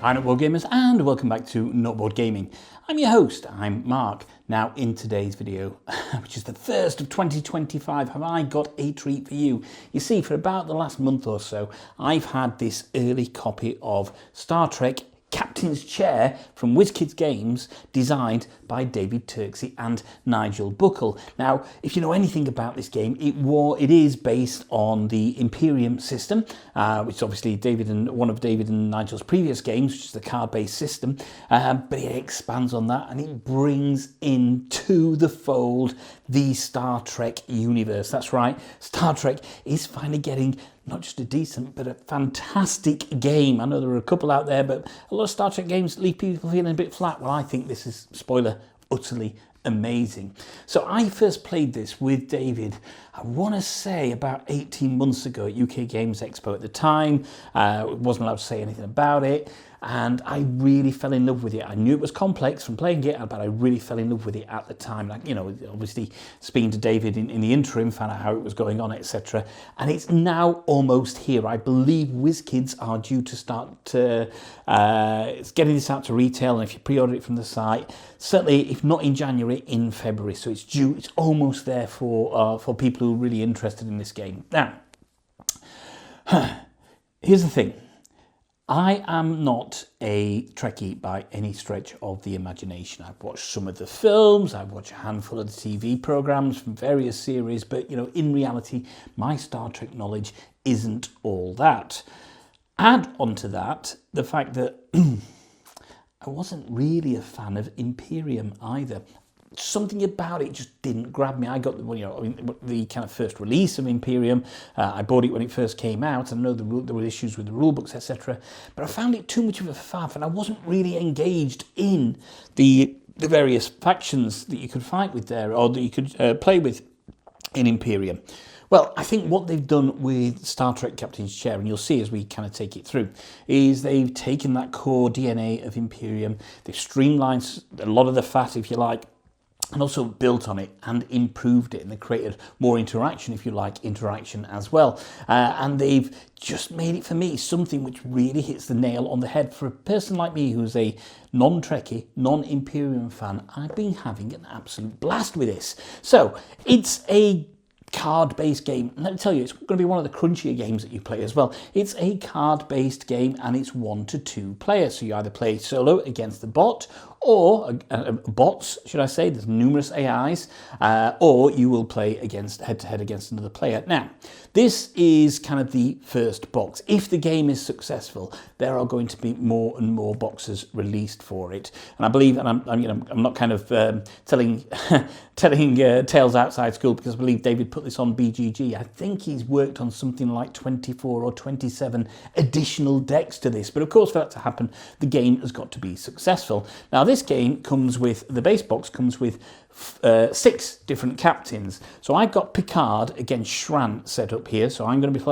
Hi Noteboard Gamers and welcome back to Noteboard Gaming. I'm your host, I'm Mark. Now in today's video, which is the first of 2025, have I got a treat for you. You see, for about the last month or so, I've had this early copy of Star Trek Captain's Chair from Wiz Kids Games, designed by David Turczi and Nigel. Now, if you know anything about this game, it is based on the Imperium system, which is obviously one of David and Nigel's previous games, which is the card-based system, but it expands on that and it brings into the fold the Star Trek universe. That's right, Star Trek is finally getting not just a decent, but a fantastic game. I know there are a couple out there, but a lot of Star Trek games leave people feeling a bit flat. Well, I think this is, spoiler, utterly amazing. So I first played this with David, I want to say about 18 months ago at UK Games Expo. At the time, wasn't allowed to say anything about it, and I really fell in love with it. I knew it was complex from playing it, but I really fell in love with it at the time. Like, you know, obviously speaking to David in the interim, found out how it was going on, etc. And it's now almost here. I believe Wiz Kids are due to start getting this out to retail, and if you pre-order it from the site, certainly if not in January, in February. So it's due. It's almost there for people who are really interested in this game. Now, here's the thing. I am not a Trekkie by any stretch of the imagination. I've watched some of the films, I've watched a handful of the TV programs from various series, but you know, in reality, my Star Trek knowledge isn't all that. Add onto that the fact that I wasn't really a fan of Imperium either. Something about it just didn't grab me. I got the kind of first release of Imperium. I bought it when it first came out. I know there were issues with the rule books, etc. But I found it too much of a faff, and I wasn't really engaged in the various factions that you could fight with there, or that you could play with in Imperium. Well, I think what they've done with Star Trek Captain's Chair, and you'll see as we kind of take it through, is they've taken that core DNA of Imperium, they've streamlined a lot of the fat, if you like, and also built on it and improved it, and they created more interaction, if you like, interaction as well. And they've just made it, for me, something which really hits the nail on the head. For a person like me who's a non-Trekkie, non-Imperium fan, I've been having an absolute blast with this. So it's a card-based game, and let me tell you, it's going to be one of the crunchier games that you play as well. It's a card-based game, and it's 1 to 2 players, so you either play solo against the bot, or bots, should I say, there's numerous AIs, or you will play head-to-head against another player. Now, this is kind of the first box. If the game is successful, there are going to be more and more boxes released for it. And I believe, and I'm not kind of telling tales outside school, because I believe David put this on BGG. I think he's worked on something like 24 or 27 additional decks to this. But of course, for that to happen, the game has got to be successful. Now, this game comes with, the base box comes with 6 different captains. So I've got Picard against Shran set up here. So I'm going to be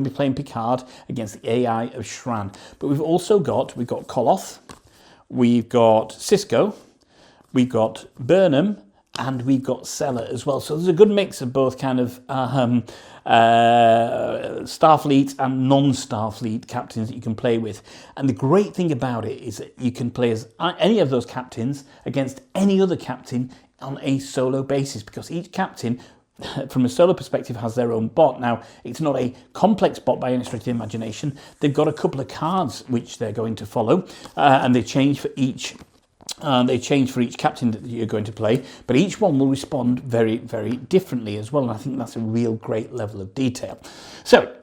playing Picard against the AI of Shran. But we've got Koloth, we've got Cisco, we've got Burnham, and we've got Sella as well. So there's a good mix of both kind of Starfleet and non-Starfleet captains that you can play with. And the great thing about it is that you can play as any of those captains against any other captain on a solo basis, because each captain, from a solo perspective, has their own bot. Now, it's not a complex bot by any stretch of the imagination. They've got a couple of cards which they're going to follow, and they change for each captain that you're going to play, but each one will respond very, very differently as well, and I think that's a real great level of detail. So,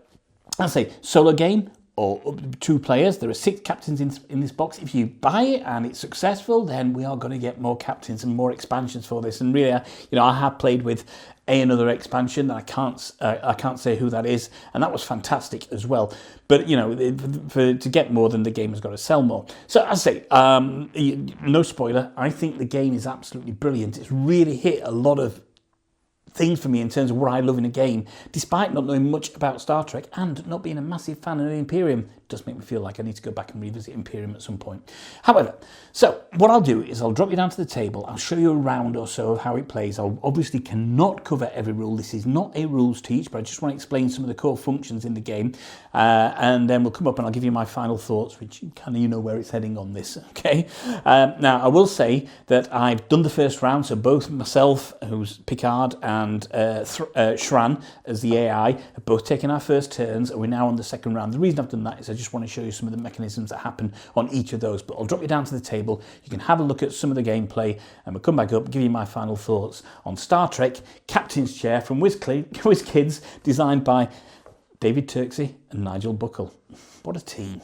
I'll say solo game or 2 players. There are 6 captains in this box. If you buy it and it's successful, then we are going to get more captains and more expansions for this. And really, I have played with another expansion. I can't say who that is, and that was fantastic as well. But to get more, then the game has got to sell more. So as I say, no spoiler, I think the game is absolutely brilliant. It's really hit a lot of things for me in terms of what I love in a game, despite not knowing much about Star Trek and not being a massive fan of the Imperium. It does make me feel like I need to go back and revisit Imperium at some point. However, so what I'll do is I'll drop you down to the table. I'll show you a round or so of how it plays. I obviously cannot cover every rule. This is not a rules teach, but I just want to explain some of the core functions in the game. And then we'll come up and I'll give you my final thoughts, which kind of you know where it's heading on this, okay? Now, I will say that I've done the first round, so both myself, who's Picard, and Shran as the AI have both taken our first turns, and we're now on the second round. The reason I've done that is I just want to show you some of the mechanisms that happen on each of those, but I'll drop you down to the table. You can have a look at some of the gameplay, and we'll come back up and give you my final thoughts on Star Trek Captain's Chair from Wiz Kids, designed by David Turczi and Nigel Buckle. What a team.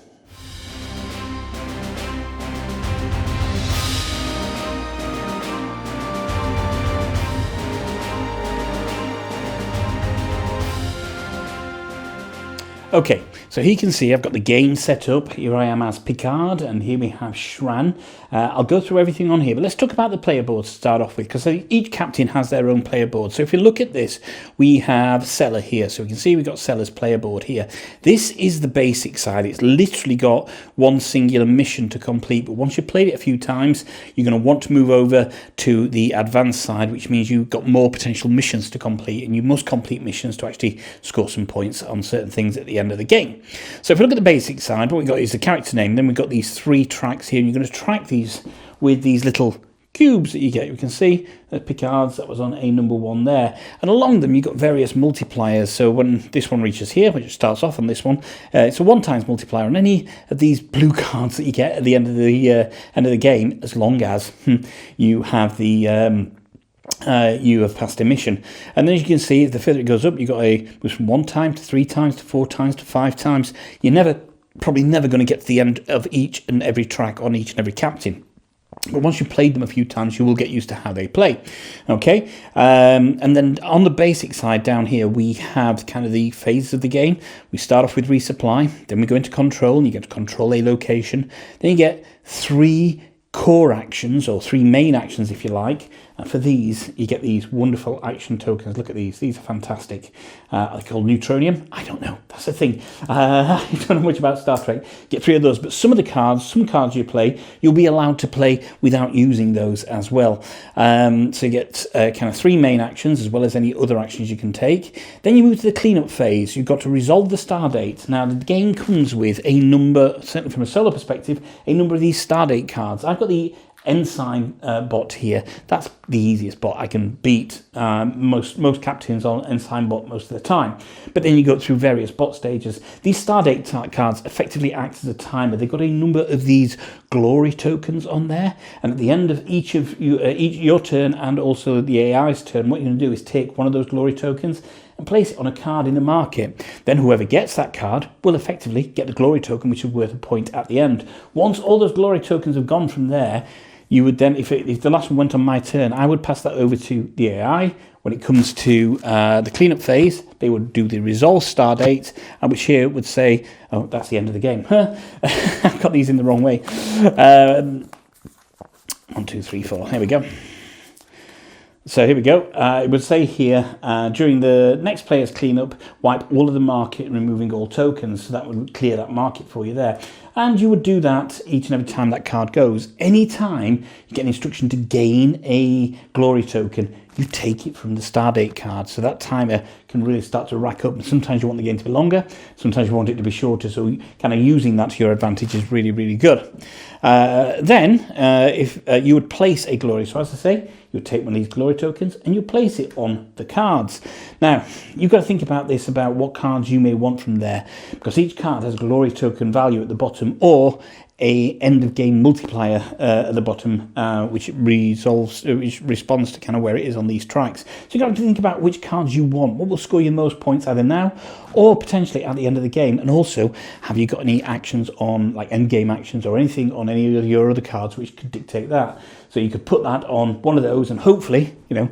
Okay, so here you can see I've got the game set up. Here I am as Picard, and here we have Shran. I'll go through everything on here, but let's talk about the player board to start off with, because each captain has their own player board. So if you look at this, we have Seller here. So we can see we've got Seller's player board here. This is the basic side. It's literally got one singular mission to complete, but once you've played it a few times, you're going to want to move over to the advanced side, which means you've got more potential missions to complete, and you must complete missions to actually score some points on certain things at the end of the game. So if we look at the basic side, what we've got is the character name, then we've got these 3 tracks here, and you're going to track these with these little cubes that you get. You can see that Picard's, that was on a number 1 there, and along them you've got various multipliers. So when this one reaches here, which starts off on this one, it's a 1 times multiplier on any of these blue cards that you get at the end of the game, as long as you have the you have passed a mission. And then as you can see, the further it goes up, you've got goes from 1 time to 3 times to 4 times to 5 times. You're probably never going to get to the end of each and every track on each and every captain. But once you've played them a few times, you will get used to how they play. Okay, and then on the basic side down here, we have kind of the phases of the game. We start off with resupply, then we go into control, and you get to control a location. Then you get 3 core actions, or 3 main actions if you like, and for these you get these wonderful action tokens. Look at these are fantastic. Are they called neutronium? I don't know, that's the thing. I don't know much about Star Trek. Get 3 of those, but some cards you play, you'll be allowed to play without using those as well. So you get kind of 3 main actions as well as any other actions you can take. Then you move to the cleanup phase. You've got to resolve the stardate. Now the game comes with a number, certainly from a solo perspective, a number of these stardate cards. I've got the Ensign bot here. That's the easiest bot. I can beat most captains on Ensign bot most of the time. But then you go through various bot stages. These Stardate cards effectively act as a timer. They've got a number of these glory tokens on there, and at the end of each of your turn and also the AI's turn, what you're going to do is take one of those glory tokens and place it on a card in the market. Then whoever gets that card will effectively get the glory token, which is worth a point at the end. Once all those glory tokens have gone from there, you would then, if the last one went on my turn, I would pass that over to the AI. When it comes to the cleanup phase, they would do the resolve star date, and which here would say, oh, that's the end of the game. I've got these in the wrong way. 1, 2, 3, 4. Here we go. So here we go. It would say here, during the next player's cleanup, wipe all of the market, removing all tokens. So that would clear that market for you there. And you would do that each and every time that card goes. Anytime you get an instruction to gain a glory token, you take it from the Stardate card. So that timer can really start to rack up. And sometimes you want the game to be longer, sometimes you want it to be shorter. So kind of using that to your advantage is really, really good. If you would place a glory, so as I say, you would take one of these glory tokens and you place it on the cards. Now, you've got to think about this, about what cards you may want from there, because each card has a glory token value at the bottom, or a end of game multiplier at the bottom, which responds to kind of where it is on these tracks. So you've got to think about which cards you want, what will score you most points either now or potentially at the end of the game. And also, have you got any actions on, like end game actions or anything on any of your other cards which could dictate that? So you could put that on one of those, and hopefully, you know,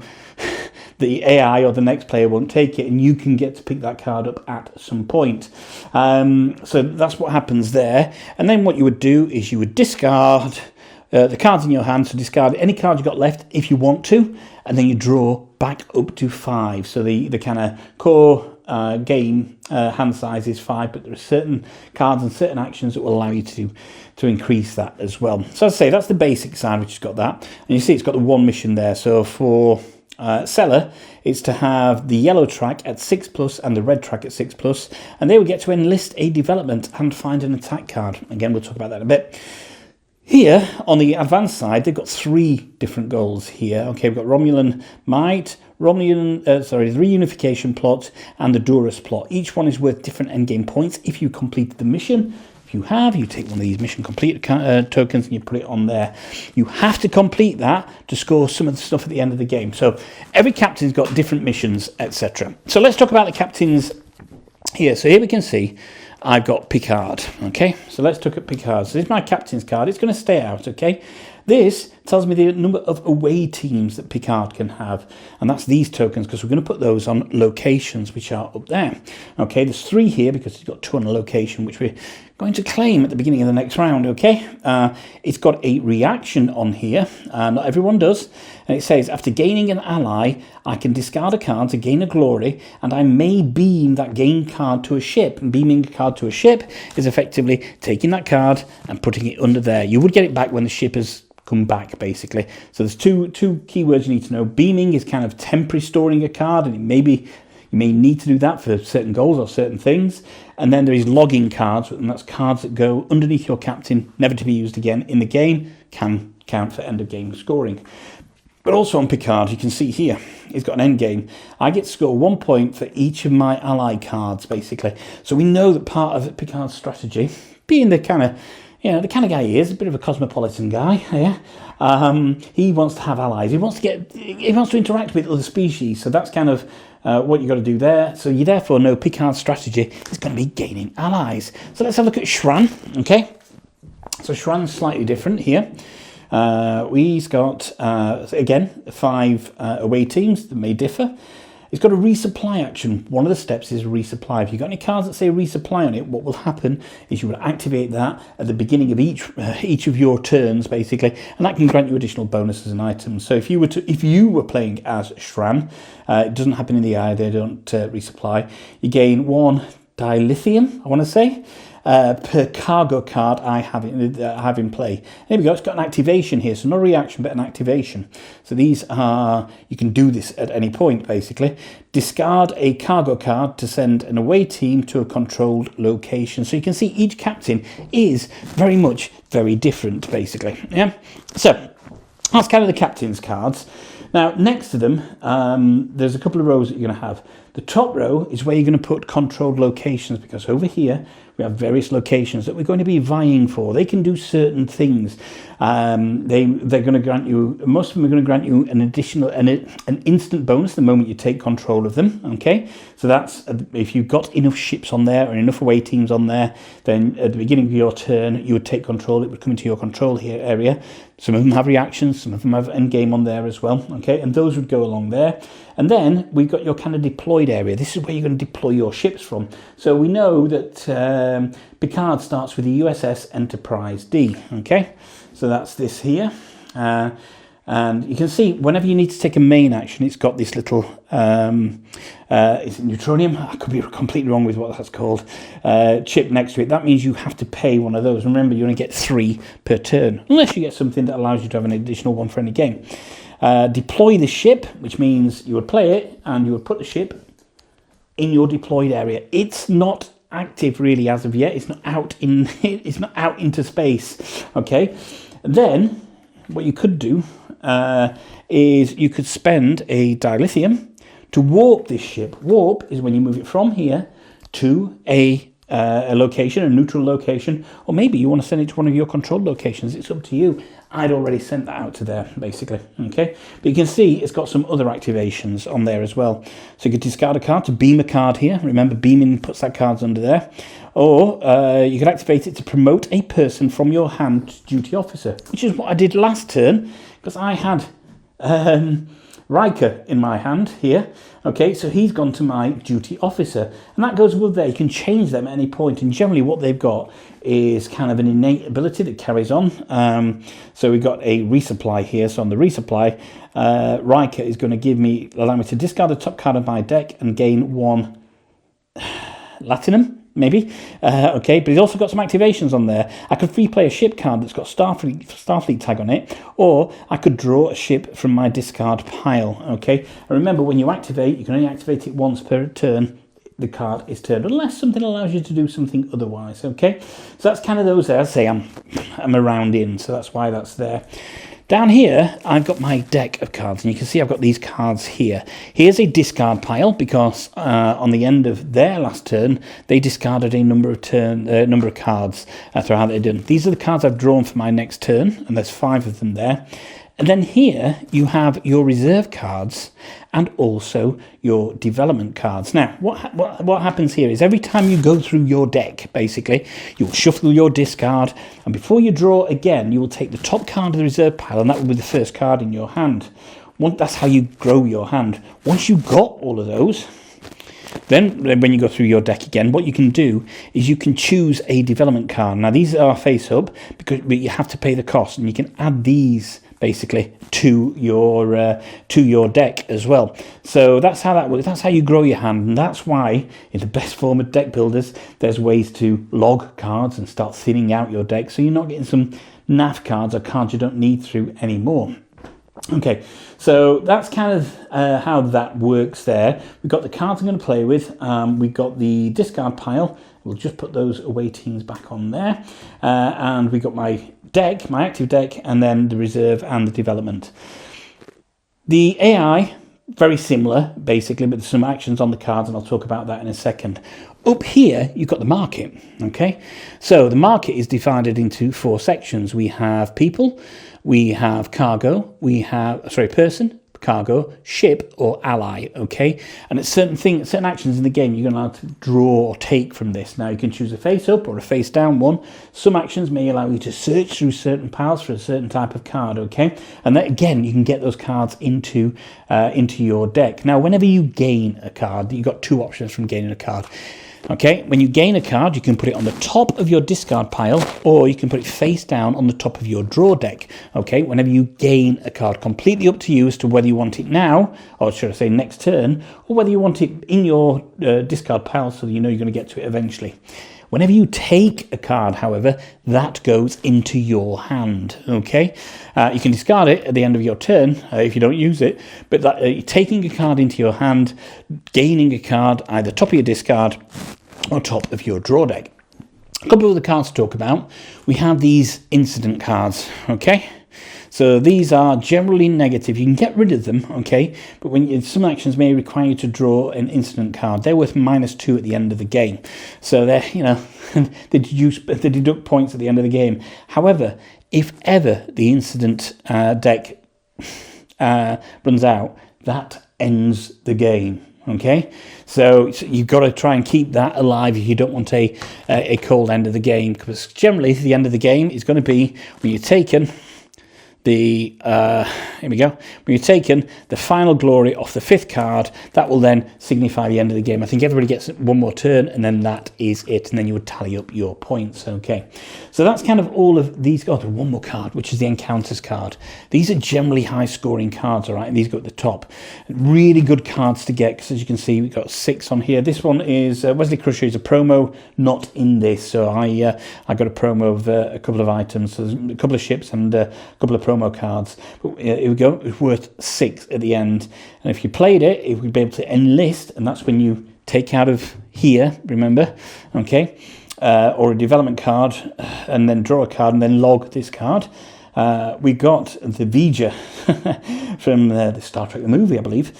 the AI or the next player won't take it, and you can get to pick that card up at some point. So that's what happens there. And then what you would do is you would discard the cards in your hand, so discard any card you've got left if you want to, and then you draw back up to 5. So the kind of core game hand size is 5, but there are certain cards and certain actions that will allow you to increase that as well. So as I say, that's the basic side, which has got that. And you see it's got the one mission there. So for seller, it's to have the yellow track at 6+ and the red track at 6+, and they will get to enlist a development and find an attack card. Again, we'll talk about that in a bit. Here, on the advanced side, they've got 3 different goals here. Okay, we've got Romulan Might, the Reunification plot, and the Durus plot. Each one is worth different endgame points if you complete the mission. If you have, you take one of these mission complete tokens and you put it on there. You have to complete that to score some of the stuff at the end of the game. So every captain's got different missions, etc. So let's talk about the captains here. So here we can see I've got Picard, okay? So let's look at Picard. So this is my captain's card. It's going to stay out, okay? This tells me the number of away teams that Picard can have, and that's these tokens, because we're going to put those on locations which are up there. Okay, there's 3 here because he's got 2 on a location, which we're going to claim at the beginning of the next round, okay? It's got a reaction on here, not everyone does, and it says, after gaining an ally, I can discard a card to gain a glory, and I may beam that gained card to a ship. And beaming a card to a ship is effectively taking that card and putting it under there. You would get it back when the ship has come back, basically. So there's two keywords you need to know. Beaming is kind of temporary storing a card, and you may need to do that for certain goals or certain things. And then there is logging cards, and that's cards that go underneath your captain, never to be used again in the game, can count for end of game scoring. But also on Picard, you can see here, he's got an end game. I get to score 1 point for each of my ally cards, basically. So we know that part of Picard's strategy, being the kind of guy he is, a bit of a cosmopolitan guy, yeah. He wants to have allies. He wants to interact with other species. So that's kind of what you've got to do there. So you therefore know Picard's strategy is going to be gaining allies. So let's have a look at Shran, okay? So Shran's slightly different here. We've got, again, 5 away teams that may differ. It's got a resupply action. One of the steps is resupply. If you've got any cards that say resupply on it, what will happen is you will activate that at the beginning of each of your turns, basically, and that can grant you additional bonuses and items. So if you were playing as Shran, it doesn't happen in the eye. They don't resupply. You gain 1 dilithium, I want to say, per cargo card I have in play. There we go, it's got an activation here, so not a reaction but an activation. So these are, you can do this at any point, basically. Discard a cargo card to send an away team to a controlled location. So you can see each captain is very different, basically. Yeah. So that's kind of the captain's cards. Now, next to them, there's a couple of rows that you're going to have. The top row is where you're going to put controlled locations, because over here we have various locations that we're going to be vying for. They can do certain things. They're going to grant you, most of them are going to grant you an additional, an instant bonus the moment you take control of them. Okay, so that's if you've got enough ships on there or enough away teams on there, then at the beginning of your turn you would take control. It would come into your control here area. Some of them have reactions, some of them have end game on there as well. Okay, and those would go along there. And then we've got your kind of deployed area. This is where you're going to deploy your ships from. So we know that Picard starts with the USS Enterprise D. Okay, so that's this here. And you can see whenever you need to take a main action, it's got this little, is it neutronium? I could be completely wrong with what that's called. Chip next to it. That means you have to pay one of those. Remember, you only get 3 per turn, unless you get something that allows you to have an additional one for any game. Deploy the ship, which means you would play it and you would put the ship in your deployed area. It's not active really as of yet. It's not out into space. Okay, then what you could do is you could spend a dilithium to warp this ship. Warp is when you move it from here to a location, a neutral location, or maybe you want to send it to one of your controlled locations. It's up to you. I'd already sent that out to there, basically. Okay, but you can see it's got some other activations on there as well. So you could discard a card to beam a card here. Remember, beaming puts that card under there. Or you could activate it to promote a person from your hand to duty officer, which is what I did last turn, because I had Riker in my hand here. Okay, so he's gone to my duty officer, and that goes with there. You can change them at any point, and generally what they've got is kind of an innate ability that carries on. So we've got a resupply here. So on the resupply, Riker is going to allow me to discard the top card of my deck and gain 1 Latinum. Maybe. Okay, but he's also got some activations on there. I could free play a ship card that's got Starfleet tag on it, or I could draw a ship from my discard pile. Okay, and remember, when you activate, you can only activate it once per turn. The card is turned, unless something allows you to do something otherwise. Okay, so that's kind of those there. As I say, I'm around in, so that's why that's there. Down here, I've got my deck of cards, and you can see I've got these cards here. Here's a discard pile, because on the end of their last turn, they discarded a number of cards throughout their turn. These are the cards I've drawn for my next turn, and there's 5 of them there. And then here you have your reserve cards and also your development cards. Now, what happens here is every time you go through your deck, basically, you will shuffle your discard, and before you draw again, you will take the top card of the reserve pile, and that will be the first card in your hand. That's how you grow your hand. Once you've got all of those, then when you go through your deck again, what you can do is you can choose a development card. Now, these are face up, but you have to pay the cost, and you can add these basically to your deck as well. So that's how that works. That's how you grow your hand, and that's why in the best form of deck builders, there's ways to log cards and start thinning out your deck, so you're not getting some naff cards or cards you don't need through anymore. Okay, so that's kind of how that works there. We've got the cards I'm going to play with. We've got the discard pile. We'll just put those away teams back on there. And we've got my deck, my active deck, and then the reserve and the development. The AI, very similar, basically, but there's some actions on the cards, and I'll talk about that in a second. Up here, you've got the market, okay? So the market is divided into 4 sections. We have people, we have cargo, we have, person, cargo, ship, or ally, okay? And it's certain actions in the game you're allowed to draw or take from this. Now, you can choose a face-up or a face-down one. Some actions may allow you to search through certain piles for a certain type of card, okay? And then, again, you can get those cards into your deck. Now, whenever you gain a card, you've got 2 options from gaining a card. Okay, when you gain a card, you can put it on the top of your discard pile, or you can put it face down on the top of your draw deck. Okay, whenever you gain a card, completely up to you as to whether you want it now, or should I say next turn, or whether you want it in your discard pile so that you know you're going to get to it eventually. Whenever you take a card, however, that goes into your hand, okay? You can discard it at the end of your turn if you don't use it, but taking a card into your hand, gaining a card, either top of your discard or top of your draw deck. A couple of other cards to talk about. We have these incident cards, okay? So these are generally negative. You can get rid of them, okay? But some actions may require you to draw an incident card. They're worth -2 at the end of the game. So they're, they deduct points at the end of the game. However, if ever the incident deck runs out, that ends the game. Okay, so you've got to try and keep that alive if you don't want a cold end of the game, because generally the end of the game is going to be when you're taken here we go. When you've taken the final glory off the 5th card, that will then signify the end of the game. I think everybody gets 1 more turn, and then that is it, and then you would tally up your points. Okay, so that's kind of all of these. Oh, there's 1 more card, which is the encounters card. These are generally high-scoring cards, all right, and these go at the top. Really good cards to get, because as you can see, we've got 6 on here. This one is Wesley Crusher is a promo, not in this, so I got a promo of a couple of items, so there's a couple of ships and a couple of promo cards. But here we go. It's worth 6 at the end, and if you played it, it would be able to enlist, and that's when you take out of here. Remember, okay, or a development card, and then draw a card, and then log this card. We got the Vija from the Star Trek the movie, I believe.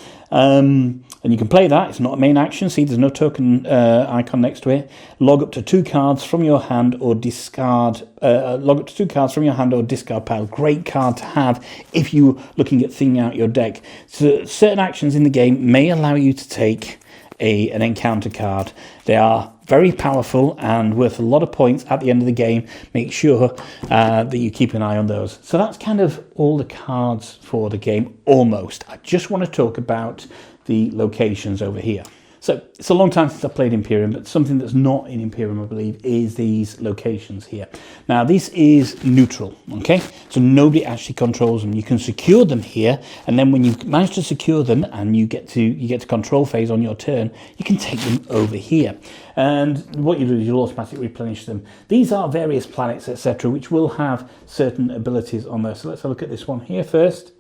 And you can play that. It's not a main action. See, there's no token icon next to it. Log up to 2 cards from your hand or discard. Log up to 2 cards from your hand or discard pile. Great card to have if you're looking at thinning out your deck. So certain actions in the game may allow you to take an encounter card. They are very powerful and worth a lot of points at the end of the game. Make sure that you keep an eye on those. So that's kind of all the cards for the game, almost. I just want to talk about the locations over here. So it's a long time since I played Imperium, but something that's not in Imperium, I believe, is these locations here. Now, this is neutral, okay? So nobody actually controls them. You can secure them here, and then when you've managed to secure them and you get to control phase on your turn, you can take them over here. And what you do is you'll automatically replenish them. These are various planets, etc., which will have certain abilities on there. So let's have a look at this one here first.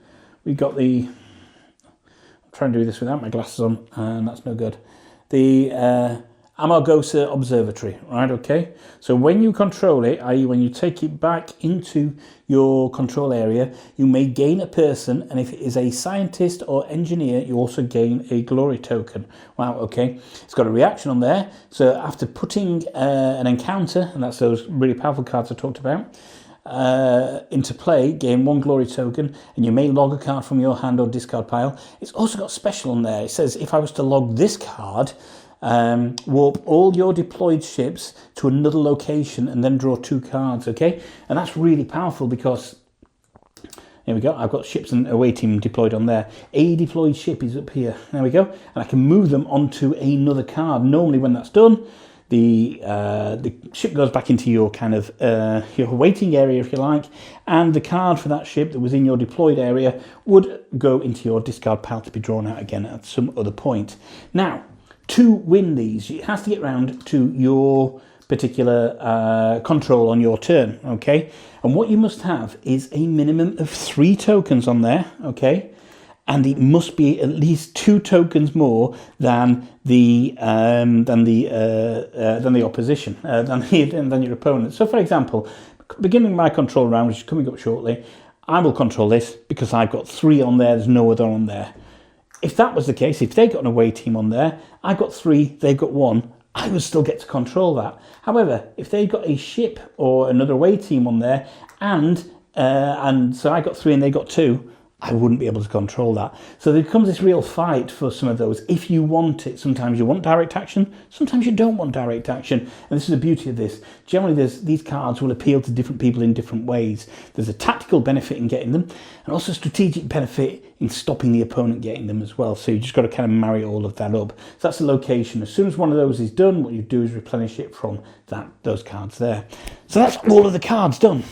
We've got the... Try and do this without my glasses on, and that's no good. The Amargosa Observatory, right? Okay. So when you control it, i.e. when you take it back into your control area, you may gain a person, and if it is a scientist or engineer, you also gain a glory token. Wow. Okay. It's got a reaction on there. So after putting an encounter, and that's those really powerful cards I talked about, into play, gain 1 glory token, and you may log a card from your hand or discard pile. It's also got special on there. It says if I was to log this card, warp all your deployed ships to another location and then draw 2 cards, okay? And that's really powerful because here we go, I've got ships and away team deployed on there. A deployed ship is up here. There we go. And I can move them onto another card. Normally when that's done, the ship goes back into your kind of your waiting area, if you like, and the card for that ship that was in your deployed area would go into your discard pile to be drawn out again at some other point. Now, to win these, it has to get round to your particular control on your turn, okay? And what you must have is a minimum of 3 tokens on there, okay? And it must be at least 2 tokens more than the opposition, than your opponent. So, for example, beginning my control round, which is coming up shortly, I will control this because I've got 3 on there. There's no other on there. If that was the case, if they got an away team on there, I got 3, they've got 1. I would still get to control that. However, if they got a ship or another away team on there, and so I got 3 and they got 2. I wouldn't be able to control that. So there comes this real fight for some of those. If you want it, sometimes you want direct action, sometimes you don't want direct action. And this is the beauty of this. Generally, these cards will appeal to different people in different ways. There's a tactical benefit in getting them, and also a strategic benefit in stopping the opponent getting them as well. So you just got to kind of marry all of that up. So that's the location. As soon as one of those is done, what you do is replenish it from those cards there. So that's all of the cards done.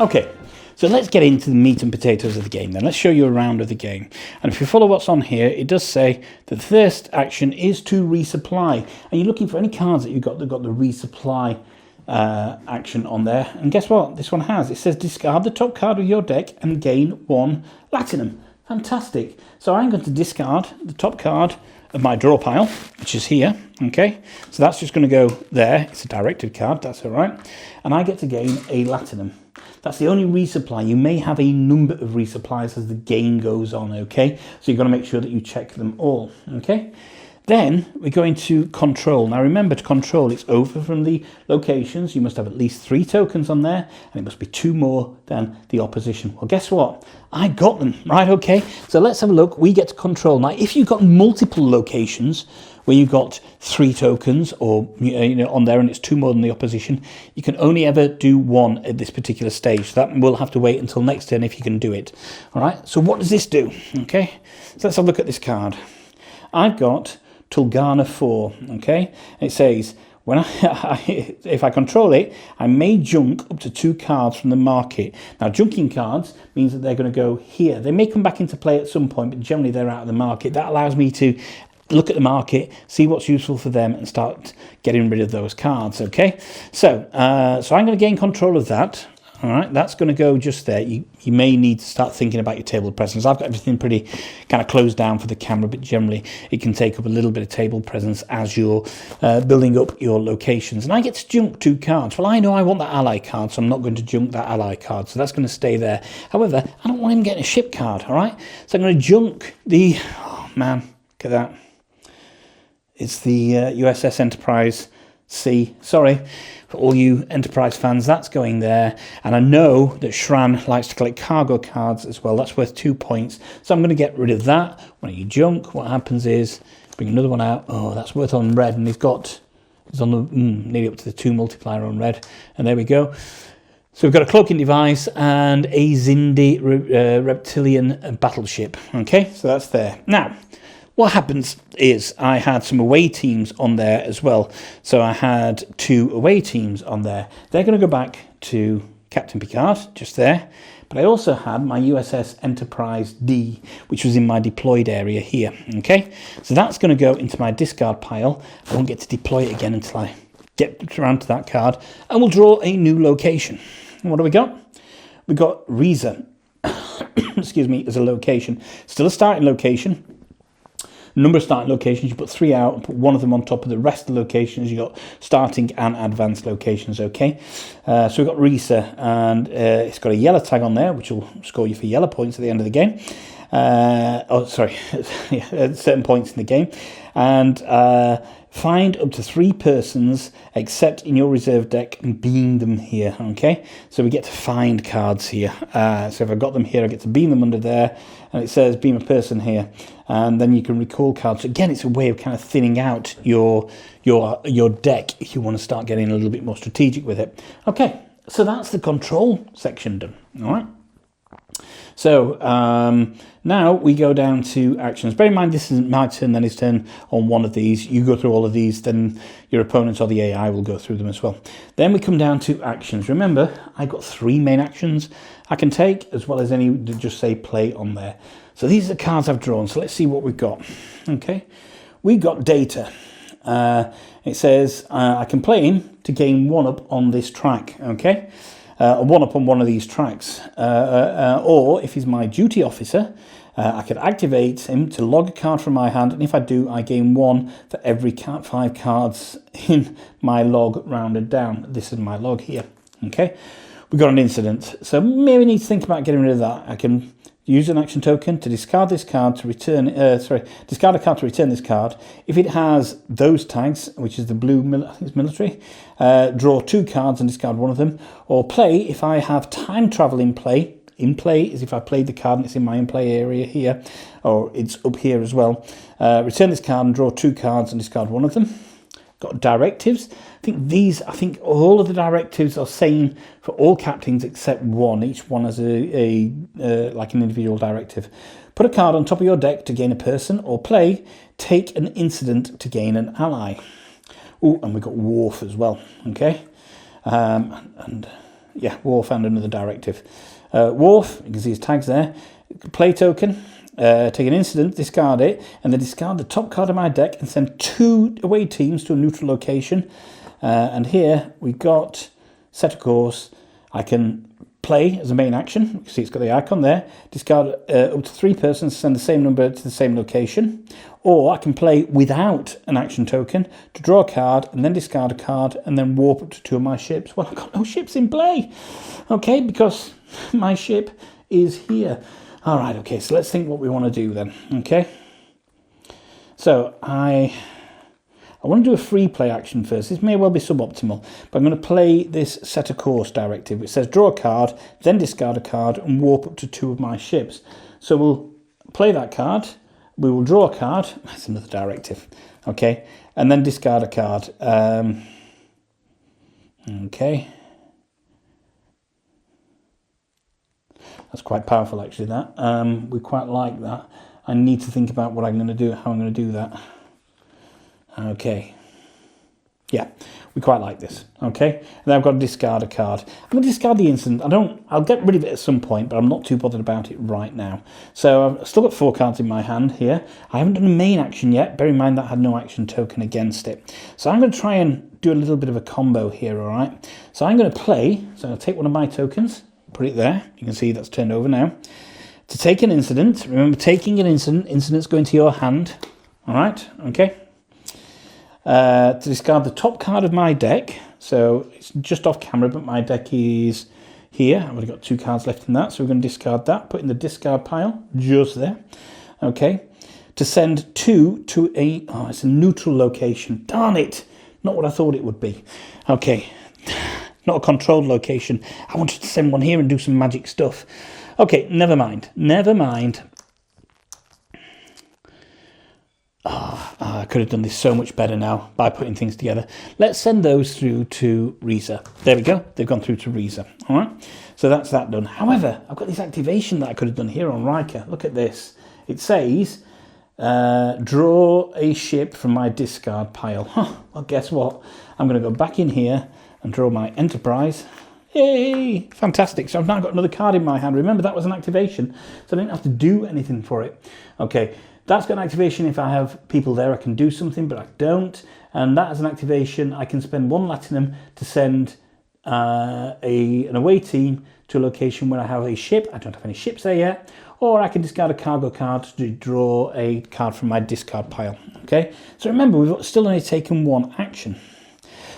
Okay, so let's get into the meat and potatoes of the game then. Let's show you a round of the game. And if you follow what's on here, it does say that the first action is to resupply. And you're looking for any cards that got the resupply action on there. And guess what? This one has. It says discard the top card of your deck and gain 1 Latinum. Fantastic. So I'm going to discard the top card of my draw pile, which is here, okay? So that's just going to go there. It's a directed card, that's all right. And I get to gain a Latinum. That's the only resupply. You may have a number of resupplies as the game goes on, okay? So you've got to make sure that you check them all, okay? Then we're going to control. Now remember, to control, it's over from the locations. You must have at least 3 tokens on there, and it must be 2 more than the opposition. Well, guess what? I got them, right? Okay, so let's have a look. We get to control. Now, if you've got multiple locations where you've got 3 tokens or on there and it's 2 more than the opposition, you can only ever do 1 at this particular stage. So that will have to wait until next turn if you can do it. All right, so what does this do? Okay, so let's have a look at this card. I've got Tulgana 4, okay? And it says, if I control it, I may junk up to 2 cards from the market. Now, junking cards means that they're going to go here. They may come back into play at some point, but generally they're out of the market. That allows me to look at the market, see what's useful for them, and start getting rid of those cards, okay? So I'm going to gain control of that. All right, that's going to go just there. You may need to start thinking about your table presence. I've got everything pretty kind of closed down for the camera, but generally it can take up a little bit of table presence as you're building up your locations. And I get to junk 2 cards. Well, I know I want that ally card, so I'm not going to junk that ally card. So that's going to stay there. However, I don't want him getting a ship card, all right? So I'm going to junk the... Oh, man, look at that. It's the USS Enterprise C. Sorry. For all you Enterprise fans, that's going there. And I know that Shran likes to collect cargo cards as well. That's worth 2 points. So I'm going to get rid of that. When you junk, what happens is, bring another one out. Oh, that's worth on red. And he's got It's on the nearly up to the 2 multiplier on red, and there we go. So we've got a cloaking device and a Zindi reptilian battleship. Okay, so that's there. Now, what happens is I had some away teams on there as well. So I had 2 away teams on there. They're going to go back to Captain Picard, just there. But I also had my USS Enterprise D, which was in my deployed area here. Okay, so that's going to go into my discard pile. I won't get to deploy it again until I get around to that card. And we'll draw a new location. And what do we got? We got Reza, excuse me, as a location. Still a starting location. Number of starting locations, you put 3 out and put one of them on top of the rest of the locations. You got starting and advanced locations, okay? So we've got Risa, and it's got a yellow tag on there, which will score you for yellow points at the end of the game. Oh, sorry, yeah, at certain points in the game. And find up to 3 persons except in your reserve deck and beam them here, okay? So we get to find cards here. So if I've got them here, I get to beam them under there, and it says beam a person here. And then you can recall cards. So again, it's a way of kind of thinning out your deck if you want to start getting a little bit more strategic with it. Okay, so that's the control section done, all right? So now we go down to actions. Bear in mind, this isn't my turn, then his turn on one of these. You go through all of these, then your opponent or the AI will go through them as well. Then we come down to actions. Remember, I've got 3 main actions I can take, as well as any that just say play on there. So these are the cards I've drawn. So let's see what we've got. Okay, we got data. It says I can play him to gain 1-up on this track. Okay. 1-up on one of these tracks, or if he's my duty officer, I could activate him to log a card from my hand, and if I do, I gain 1 for every 5 cards in my log rounded down. This is my log here. Okay, we've got an incident, so maybe need to think about getting rid of that. I can use an action token to discard this card to return. Discard a card to return this card. If it has those tags, which is the blue, I think it's military, draw 2 cards and discard one of them. Or play if I have time travel in play. In play is if I played the card and it's in my in play area here, or it's up here as well. Return this card and draw 2 cards and discard one of them. Got directives. I think all of the directives are same for all captains except one. Each one has a like an individual directive. Put a card on top of your deck to gain a person, or play, take an incident to gain an ally. Oh, and we've got Worf as well. Okay, and yeah, Worf and another directive. Worf, you can see his tags there. Play token. Take an incident, discard it, and then discard the top card of my deck and send 2 away teams to a neutral location. And here we got set a course. I can play as a main action. You can see it's got the icon there. Discard up to 3 persons, send the same number to the same location. Or I can play without an action token to draw a card and then discard a card and then warp up to 2 of my ships. Well, I've got no ships in play. Okay, because my ship is here. All right, okay, so let's think what we want to do then, okay? So I want to do a free play action first. This may well be suboptimal, but I'm going to play this set a course directive, which says draw a card, then discard a card, and warp up to 2 of my ships. So we'll play that card, we will draw a card, that's another directive, okay? And then discard a card. Okay. That's quite powerful, actually, that. We quite like that. I need to think about what I'm going to do, how I'm going to do that. Okay. Yeah, we quite like this. Okay. And then I've got to discard a card. I'm going to discard the incident. I'll get rid of it at some point, but I'm not too bothered about it right now. So I've still got 4 cards in my hand here. I haven't done a main action yet. Bear in mind that had no action token against it. So I'm going to try and do a little bit of a combo here, all right? So I'm going to play. So I'll take one of my tokens. Put it there. You can see that's turned over now. To take an incident, remember taking an incident's going to your hand. All right, okay. To discard the top card of my deck. So it's just off camera, but my deck is here. I've only got 2 cards left in that, so we're going to discard that. Put in the discard pile, just there. Okay. To send 2 to it's a neutral location. Darn it. Not what I thought it would be. Okay. Not a controlled location. I wanted to send one here and do some magic stuff. Okay, never mind. Never mind. I could have done this so much better now by putting things together. Let's send those through to Reza. There we go. They've gone through to Reza. All right. So that's that done. However, I've got this activation that I could have done here on Riker. Look at this. It says, draw a ship from my discard pile. Huh. Well, guess what? I'm going to go back in here and draw my Enterprise. Yay! Fantastic. So I've now got another card in my hand. Remember, that was an activation, so I didn't have to do anything for it. Okay, that's got an activation. If I have people there, I can do something, but I don't. And that is an activation. I can spend 1 Latinum to send an away team to a location where I have a ship. I don't have any ships there yet. Or I can discard a cargo card to draw a card from my discard pile. Okay, so remember, we've still only taken 1 action.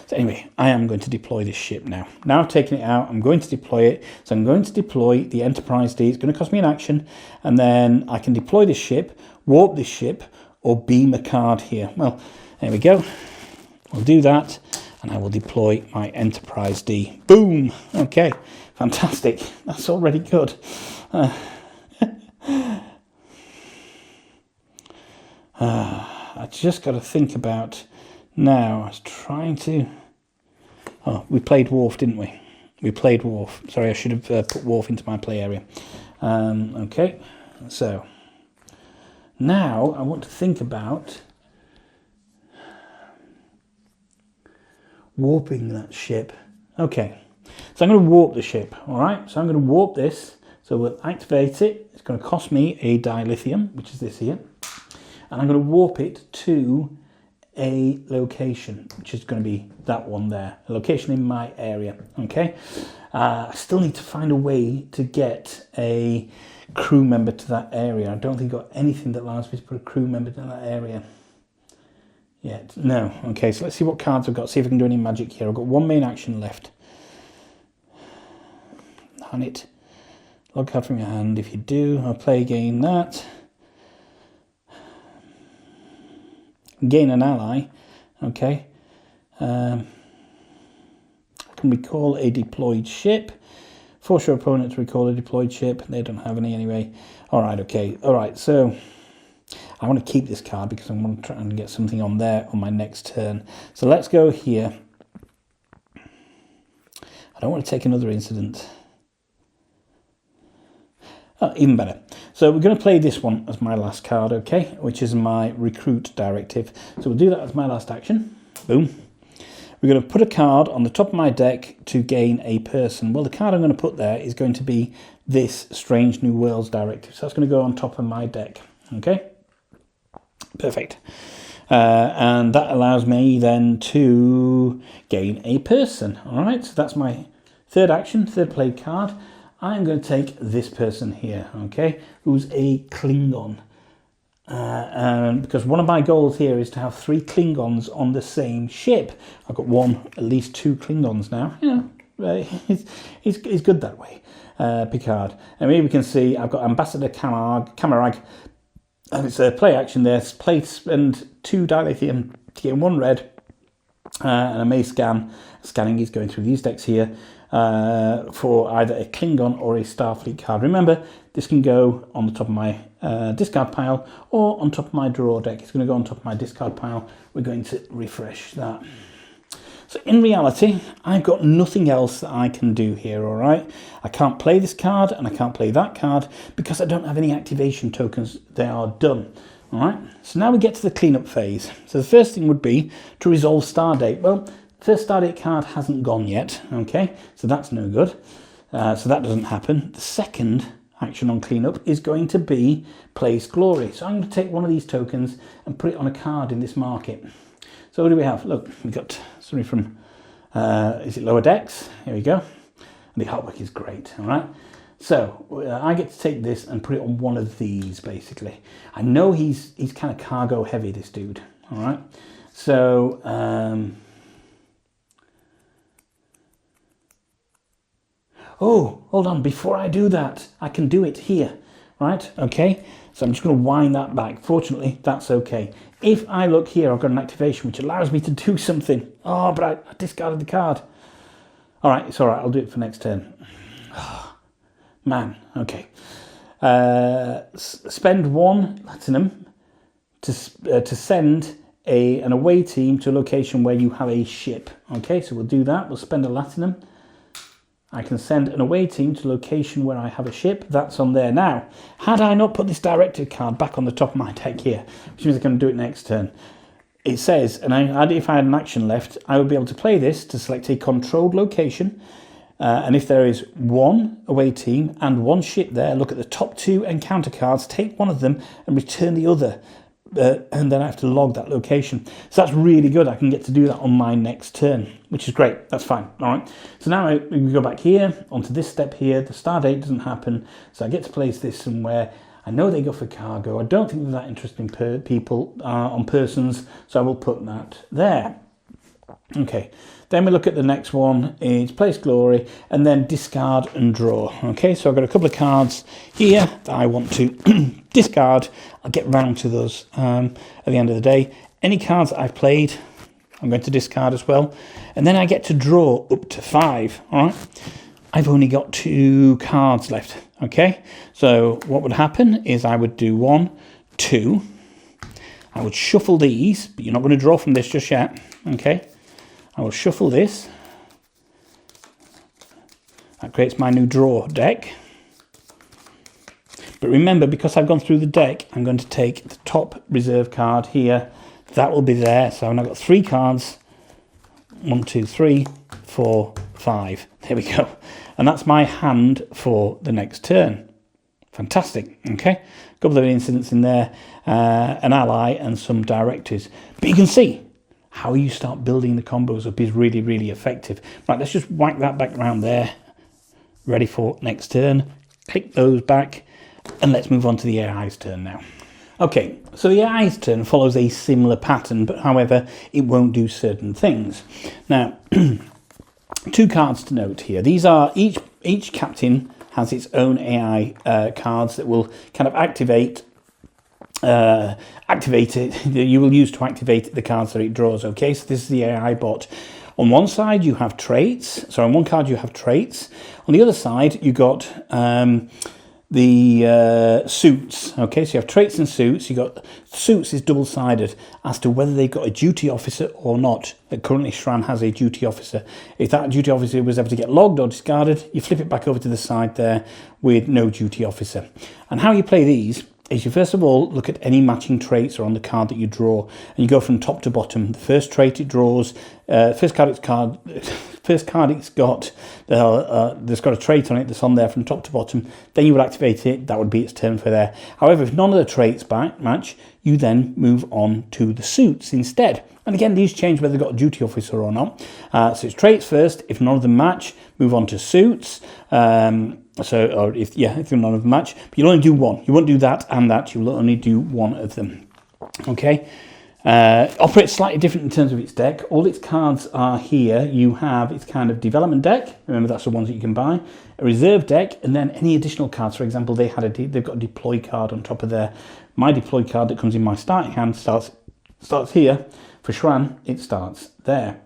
So anyway, I am going to deploy this ship now. Now I've taken it out, I'm going to deploy it. So I'm going to deploy the Enterprise D. It's going to cost me an action. And then I can deploy this ship, warp this ship, or beam a card here. Well, there we go. We'll do that. And I will deploy my Enterprise D. Boom! Okay, fantastic. That's already good. I just got to think about now. I was trying to... Oh, we played Worf, didn't we? We played Worf. Sorry, I should have put Worf into my play area. Okay, so now I want to think about warping that ship. Okay, so I'm going to warp the ship, all right? So I'm going to warp this. So we'll activate it. It's going to cost me a dilithium, which is this here. And I'm going to warp it to a location, which is going to be that one there, a location in my area. Okay, I still need to find a way to get a crew member to that area. I don't think I've got anything that allows me to put a crew member to that area yet. No. Okay, so let's see what cards I've got, see if I can do any magic here. I've got 1 main action left. Hand it. Log card from your hand. If you do, I'll play again that. Gain an ally. Okay. I can recall a deployed ship. Force your opponent to recall a deployed ship. They don't have any anyway. Alright, okay. Alright, so I want to keep this card because I want to try and get something on there on my next turn. So let's go here. I don't want to take another incident. Oh, even better. So we're going to play this one as my last card, okay, which is my recruit directive. So we'll do that as my last action. Boom. We're going to put a card on the top of my deck to gain a person. Well, the card I'm going to put there is going to be this Strange New Worlds directive. So that's going to go on top of my deck, okay? Perfect. And that allows me then to gain a person, all right? So that's my third action, third played card. I'm going to take this person here, okay, who's a Klingon. Because one of my goals here is to have 3 Klingons on the same ship. I've got at least 2 Klingons now. Yeah, he's good that way, Picard. And here we can see I've got Ambassador Camarag, and it's a play action there. Play, spend 2 dilithium to get 1 red, and I may scan. Scanning is going through these decks here. For either a Klingon or a Starfleet card. Remember, this can go on the top of my discard pile or on top of my draw deck. It's going to go on top of my discard pile. We're going to refresh that. So in reality, I've got nothing else that I can do here, all right? I can't play this card and I can't play that card because I don't have any activation tokens. They are done, all right? So now we get to the cleanup phase. So the first thing would be to resolve Stardate. Well, first Stardate card hasn't gone yet, okay, so that's no good. So that doesn't happen. The second action on cleanup is going to be Place Glory. So I'm going to take one of these tokens and put it on a card in this market. So what do we have? Look, we've got something from, is it Lower Decks? Here we go. And the artwork is great, all right? So I get to take this and put it on one of these, basically. I know he's kind of cargo heavy, this dude, all right? So, oh, hold on, before I do that, I can do it here, right? Okay, so I'm just going to wind that back. Fortunately, that's okay. If I look here, I've got an activation which allows me to do something. Oh, but I discarded the card. All right, it's all right, I'll do it for next turn. Oh, man, okay. Spend 1 Latinum to send an away team to a location where you have a ship. Okay, so we'll do that. We'll spend a Latinum. I can send an away team to a location where I have a ship. That's on there. Now, had I not put this directive card back on the top of my deck here, which means I can do it next turn, it says, and if I had an action left, I would be able to play this to select a controlled location. And if there is one away team and one ship there, look at the top 2 encounter cards, take one of them and return the other. And then I have to log that location. So that's really good. I can get to do that on my next turn, which is great. That's fine. All right. So now we go back here onto this step here. The star date doesn't happen. So I get to place this somewhere. I know they go for cargo. I don't think they're that interesting people on persons. So I will put that there. Okay. Then we look at the next one. It's place glory and then discard and draw. Okay, so I've got a couple of cards here that I want to discard. I'll get round to those at the end of the day. Any cards that I've played, I'm going to discard as well. And then I get to draw up to 5. All right, I've only got 2 cards left. Okay, so what would happen is I would do 1, 2. I would shuffle these, but you're not going to draw from this just yet. Okay. I will shuffle this. That creates my new draw deck. But remember, because I've gone through the deck, I'm going to take the top reserve card here. That will be there. So I've now got 3 cards. 1, 2, 3, 4, 5. There we go. And that's my hand for the next turn. Fantastic. Okay. A couple of incidents in there. An ally and some directives. But you can see how you start building the combos up is really, really effective. Right, let's just whack that back around there. Ready for next turn. Click those back. And let's move on to the AI's turn now. Okay, so the AI's turn follows a similar pattern, but however, it won't do certain things. Now, 2 cards to note here. These are, each captain has its own AI cards that will kind of activate it, you will use to activate the cards that it draws. Okay, so this is the AI bot. On one side you have traits, so on one card you have traits. On the other side you got the suits. Okay, so you have traits and suits. You got suits is double-sided as to whether they've got a duty officer or not. Currently Shran has a duty officer. If that duty officer was ever to get logged or discarded, you flip it back over to the side there with no duty officer. And how you play these is you first of all look at any matching traits are on the card that you draw, and you go from top to bottom. The first trait it draws, first card it's got, there's got a trait on it that's on there from top to bottom. Then you would activate it. That would be its turn for there. However, if none of the traits match, you then move on to the suits instead. And again, these change whether they've got a duty officer or not. So it's traits first. If none of them match, move on to suits. If none of them match, but you'll only do one. You won't do that and that. You'll only do one of them. Okay. Operates slightly different in terms of its deck. All its cards are here. You have its kind of development deck. Remember, that's the ones that you can buy. A reserve deck, and then any additional cards. For example, they've got a deploy card on top of there. My deploy card that comes in my starting hand starts here. For Shran, it starts there.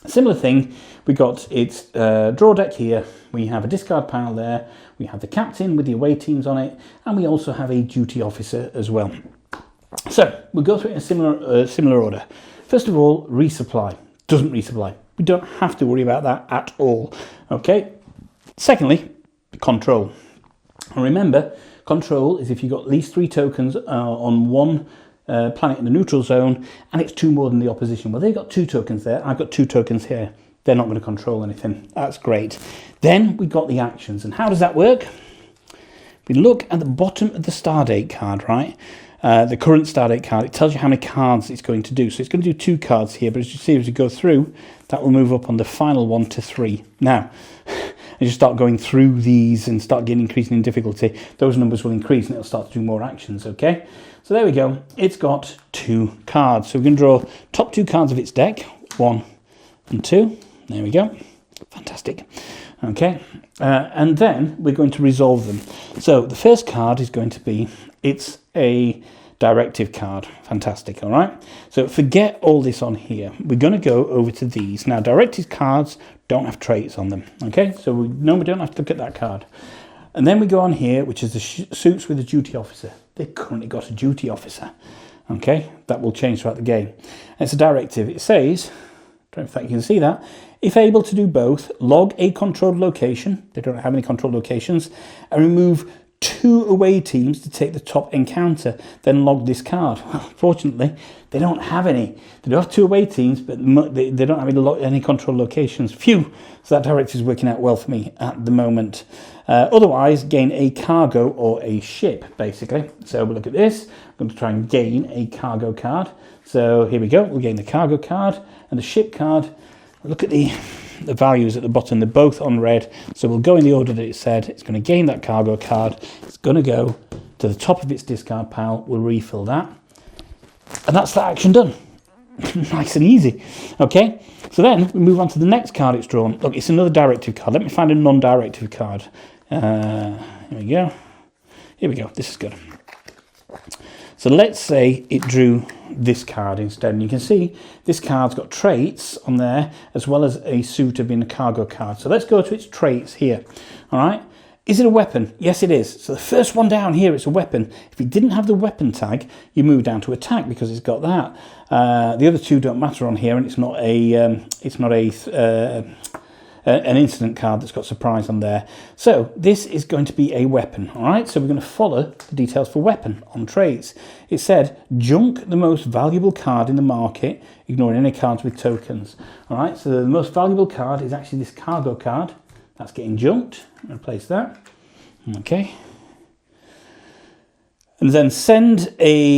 Similar thing, we got its draw deck here. We have a discard pile there. We have the captain with the away teams on it, and we also have a duty officer as well. So we'll go through it in a similar order. First of all, resupply. Doesn't resupply. We don't have to worry about that at all. Okay. Secondly, control. And remember, control is if you've got at least 3 tokens on one planet in the neutral zone, and it's 2 more than the opposition. Well, they've got 2 tokens there. I've got 2 tokens here. They're not going to control anything. That's great. Then we got the actions. And how does that work? We look at the bottom of the Stardate card, right? The current Stardate card. It tells you how many cards it's going to do. So it's going to do 2 cards here, but as you see, as you go through, that will move up on the final one to 3. Now, as you start going through these and start getting increasing in difficulty, those numbers will increase and it'll start to do more actions, okay? So there we go. It's got 2 cards. So we can draw top 2 cards of its deck. 1 and 2. There we go. Fantastic. Okay. And then we're going to resolve them. So the first card is going to be, it's a directive card. Fantastic. All right. So forget all this on here. We're going to go over to these. Now, directive cards don't have traits on them. Okay. So we don't have to look at that card. And then we go on here, which is the suits with a duty officer. They've currently got a duty officer. Okay, that will change throughout the game. And it's a directive. It says, I don't know if you can see that, if able to do both, log a controlled location, they don't have any controlled locations, and remove 2 away teams to take the top encounter, then log this card. Well, fortunately, they don't have any. They don't have 2 away teams, but they don't have any controlled locations. Phew! So that directive is working out well for me at the moment. Otherwise, gain a cargo or a ship, basically. So we'll look at this. I'm going to try and gain a cargo card. So here we go. We'll gain the cargo card and the ship card. Look at the values at the bottom. They're both on red. So we'll go in the order that it said. It's going to gain that cargo card. It's going to go to the top of its discard pile. We'll refill that. And that's that action done. Nice and easy. Okay, so then we move on to the next card it's drawn. Look, it's another directive card. Let me find a non-directive card. Here we go. Here we go. This is good. So let's say it drew this card instead. And you can see this card's got traits on there as well as a suit of being a cargo card. So let's go to its traits here. All right. Is it a weapon? Yes, it is. So the first one down here, it's a weapon. If it didn't have the weapon tag, you move down to attack because it's got that. The other two don't matter on here, and it's not an incident card that's got surprise on there. So this is going to be a weapon. All right. So we're going to follow the details for weapon on traits. It said junk the most valuable card in the market, ignoring any cards with tokens. All right. So the most valuable card is actually this cargo card. That's getting junked. I'm going to place that. Okay. And then send an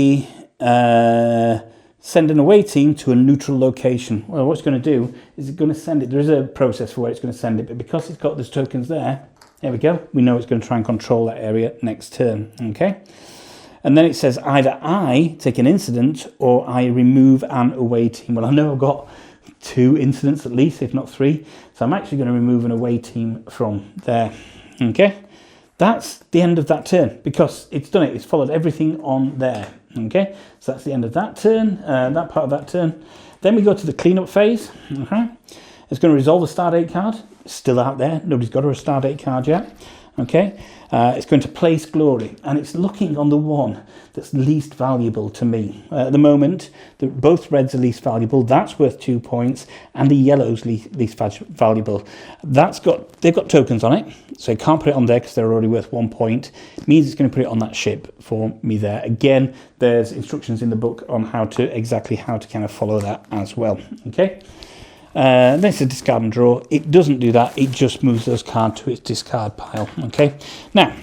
away team to a neutral location. Well, what it's going to do is it's going to send it. There is a process for where it's going to send it, but because it's got those tokens there we go. We know it's going to try and control that area next turn. Okay. And then it says either I take an incident or I remove an away team. Well, I know I've got 2 incidents at least, if not 3. So I'm actually going to remove an away team from there. Okay, that's the end of that turn because it's done it. It's followed everything on there. Okay, so that's the end of that turn, that part of that turn. Then we go to the cleanup phase. Okay, it's going to resolve the Stardate card. It's still out there. Nobody's got her a Stardate card yet. Okay, it's going to place glory, and it's looking on the one that's least valuable to me at the moment. Both reds are least valuable. That's worth 2 points, and the yellow's least valuable. They've got tokens on it, so you can't put it on there because they're already worth 1 point. It means it's going to put it on that ship for me there. Again, there's instructions in the book on how to kind of follow that as well. Okay. Then it's a discard and draw. It doesn't do that. It just moves those cards to its discard pile. Okay. Now,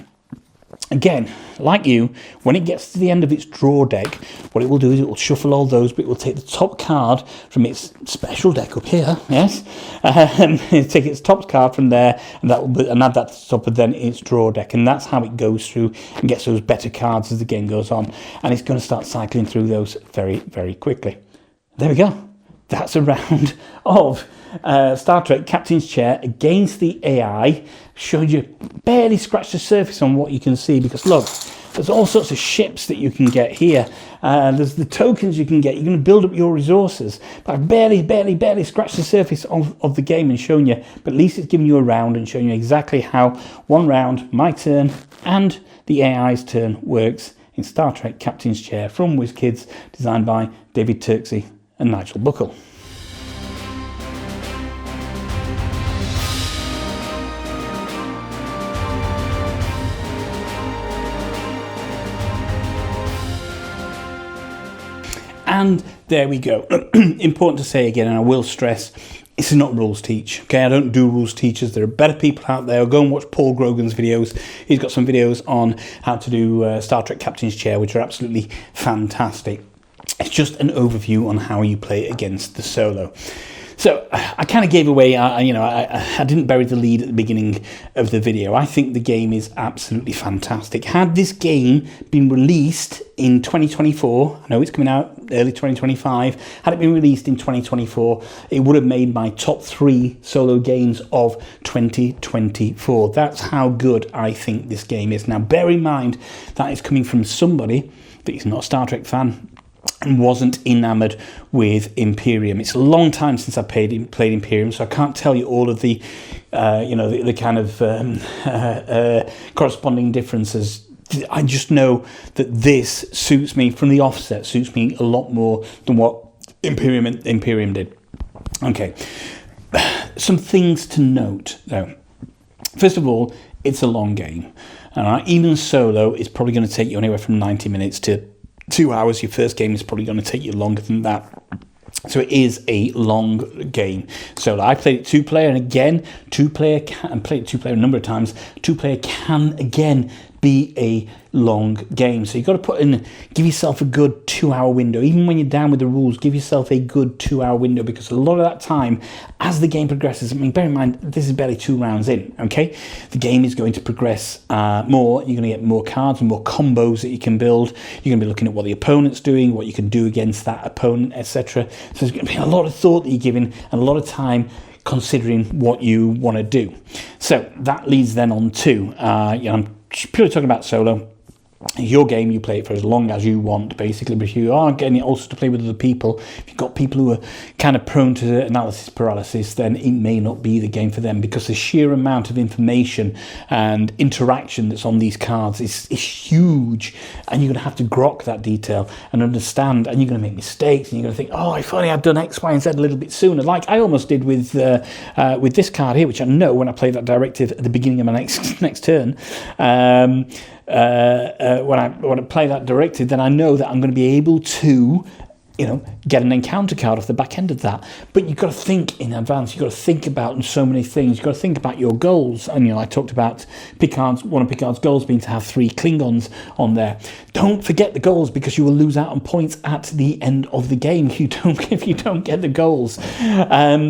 again, like you, when it gets to the end of its draw deck, what it will do is it will shuffle all those, but it will take the top card from its special deck up here. Yes. Take its top card from there, and add that to the top of then its draw deck, and that's how it goes through and gets those better cards as the game goes on. And it's going to start cycling through those very, very quickly. There we go. That's a round of Star Trek Captain's Chair against the AI. Showed you barely scratched the surface on what you can see because look, there's all sorts of ships that you can get here. There's the tokens you can get. You're going to build up your resources. But I've barely scratched the surface of the game and shown you. But at least it's giving you a round and showing you exactly how one round, my turn, and the AI's turn works in Star Trek Captain's Chair from Wiz Kids, designed by David Turczi and Nigel Buckle. And there we go. Important to say again, and I will stress, this is not rules teach. Okay, I don't do rules teachers. There are better people out there. Go and watch Paul Grogan's videos. He's got some videos on how to do Star Trek Captain's Chair, which are absolutely fantastic. It's just an overview on how you play against the solo. So I kind of gave away, I didn't bury the lead at the beginning of the video. I think the game is absolutely fantastic. Had this game been released in 2024, I know it's coming out early 2025, had it been released in 2024, it would have made my top 3 solo games of 2024. That's how good I think this game is. Now, bear in mind that it's coming from somebody that is not a Star Trek fan and wasn't enamoured with Imperium. It's a long time since I played Imperium, so I can't tell you all of the, the kind of corresponding differences I just know that this suits me from the offset, suits me a lot more than what Imperium did. Okay, some things to note though. First of all, it's a long game. All right, even solo is probably going to take you anywhere from 90 minutes to 2 hours. Your first game is probably going to take you longer than that. So it is a long game. So I played it 2-player, and again, 2-player can play it 2-player a number of times. 2-player can again be a long game. So you've got to give yourself a good 2-hour window. Even when you're down with the rules, give yourself a good 2-hour window, because a lot of that time, as the game progresses, I mean, bear in mind, this is barely 2 rounds in, okay? The game is going to progress more. You're going to get more cards and more combos that you can build. You're going to be looking at what the opponent's doing, what you can do against that opponent, etc. So there's going to be a lot of thought that you're giving and a lot of time considering what you want to do. So that leads then on to, I'm purely talking about solo. Your game, you play it for as long as you want, basically. But if you are getting it also to play with other people, if you've got people who are kind of prone to analysis paralysis, then it may not be the game for them, because the sheer amount of information and interaction that's on these cards is huge, and you're going to have to grok that detail and understand, and you're going to make mistakes, and you're going to think, oh, if only I'd done X, Y, and Z a little bit sooner, like I almost did with this card here, which I know when I play that directive at the beginning of my next turn. When I play that directive, then I know that I'm going to be able to, get an encounter card off the back end of that. But you've got to think in advance. You've got to think about so many things. You've got to think about your goals. And, I talked about one of Picard's goals being to have 3 Klingons on there. Don't forget the goals, because you will lose out on points at the end of the game if you don't get the goals.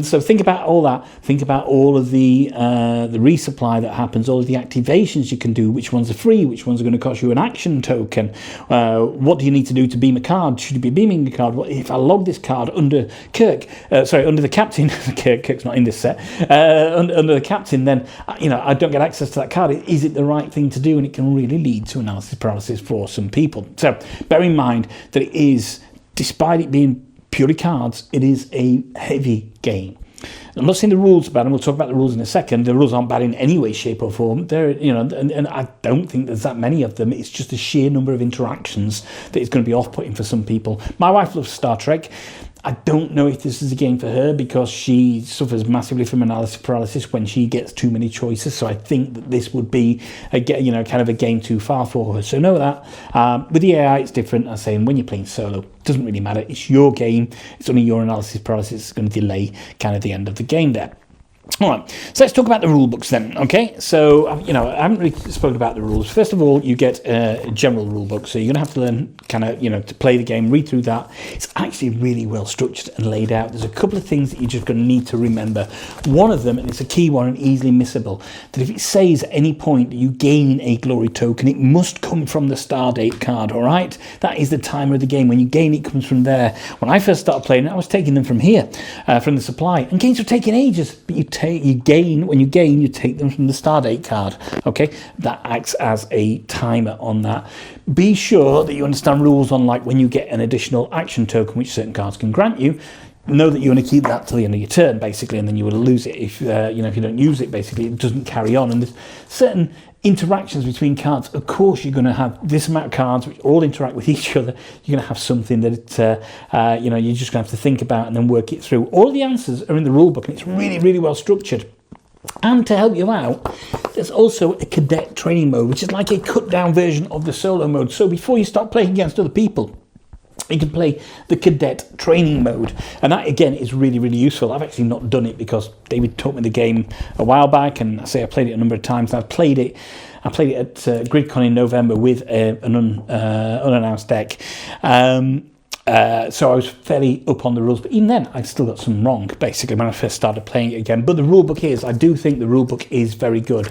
So think about all that. Think about all of the resupply that happens, all of the activations you can do, which ones are free, which ones are going to cost you an action token. What do you need to do to beam a card? Should you be beaming a card? What if I log this card under under the captain? Kirk's not in this set. Under the captain, then I don't get access to that card. Is it the right thing to do? And it can really lead to analysis paralysis for some people. So bear in mind that it is, despite it being purely cards, it is a heavy game. I'm not saying the rules are bad, and we'll talk about the rules in a second. The rules aren't bad in any way, shape, or form. They're, and I don't think there's that many of them. It's just the sheer number of interactions that is going to be off-putting for some people. My wife loves Star Trek. I don't know if this is a game for her, because she suffers massively from analysis paralysis when she gets too many choices. So I think that this would be kind of a game too far for her. So know that. With the AI, it's different. I'm saying when you're playing solo, it doesn't really matter. It's your game. It's only your analysis paralysis that's going to delay kind of the end of the game there. All right, so let's talk about the rule books then, okay? So, I haven't really spoken about the rules. First of all, you get a general rule book, so you're going to have to learn kind of, to play the game, read through that. It's actually really well structured and laid out. There's a couple of things that you're just going to need to remember. One of them, and it's a key one and easily missable, that if it says at any point that you gain a glory token, it must come from the Stardate card, all right? That is the timer of the game. When you gain, it comes from there. When I first started playing it, I was taking them from here, from the supply, and games were taking ages, but you take them from the Stardate card. Okay, that acts as a timer on that. Be sure that you understand rules on, like, when you get an additional action token, which certain cards can grant you. Know that you want to keep that till the end of your turn, basically, and then you will lose it if if you don't use it. Basically, it doesn't carry on. And there's certain interactions between cards. Of course, you're going to have this amount of cards which all interact with each other. You're going to have something that you're just going to have to think about and then work it through. All the answers are in the rule book, and it's really, really well structured. And to help you out, there's also a cadet training mode, which is like a cut down version of the solo mode. So before you start playing against other people, you can play the cadet training mode, and that again is really, really useful. I've actually not done it because David taught me the game a while back, and I played it a number of times. I played it at GridCon in November with an unannounced deck. So I was fairly up on the rules, but even then I still got some wrong, basically, when I first started playing it again. But the rule book I do think the rule book is very good,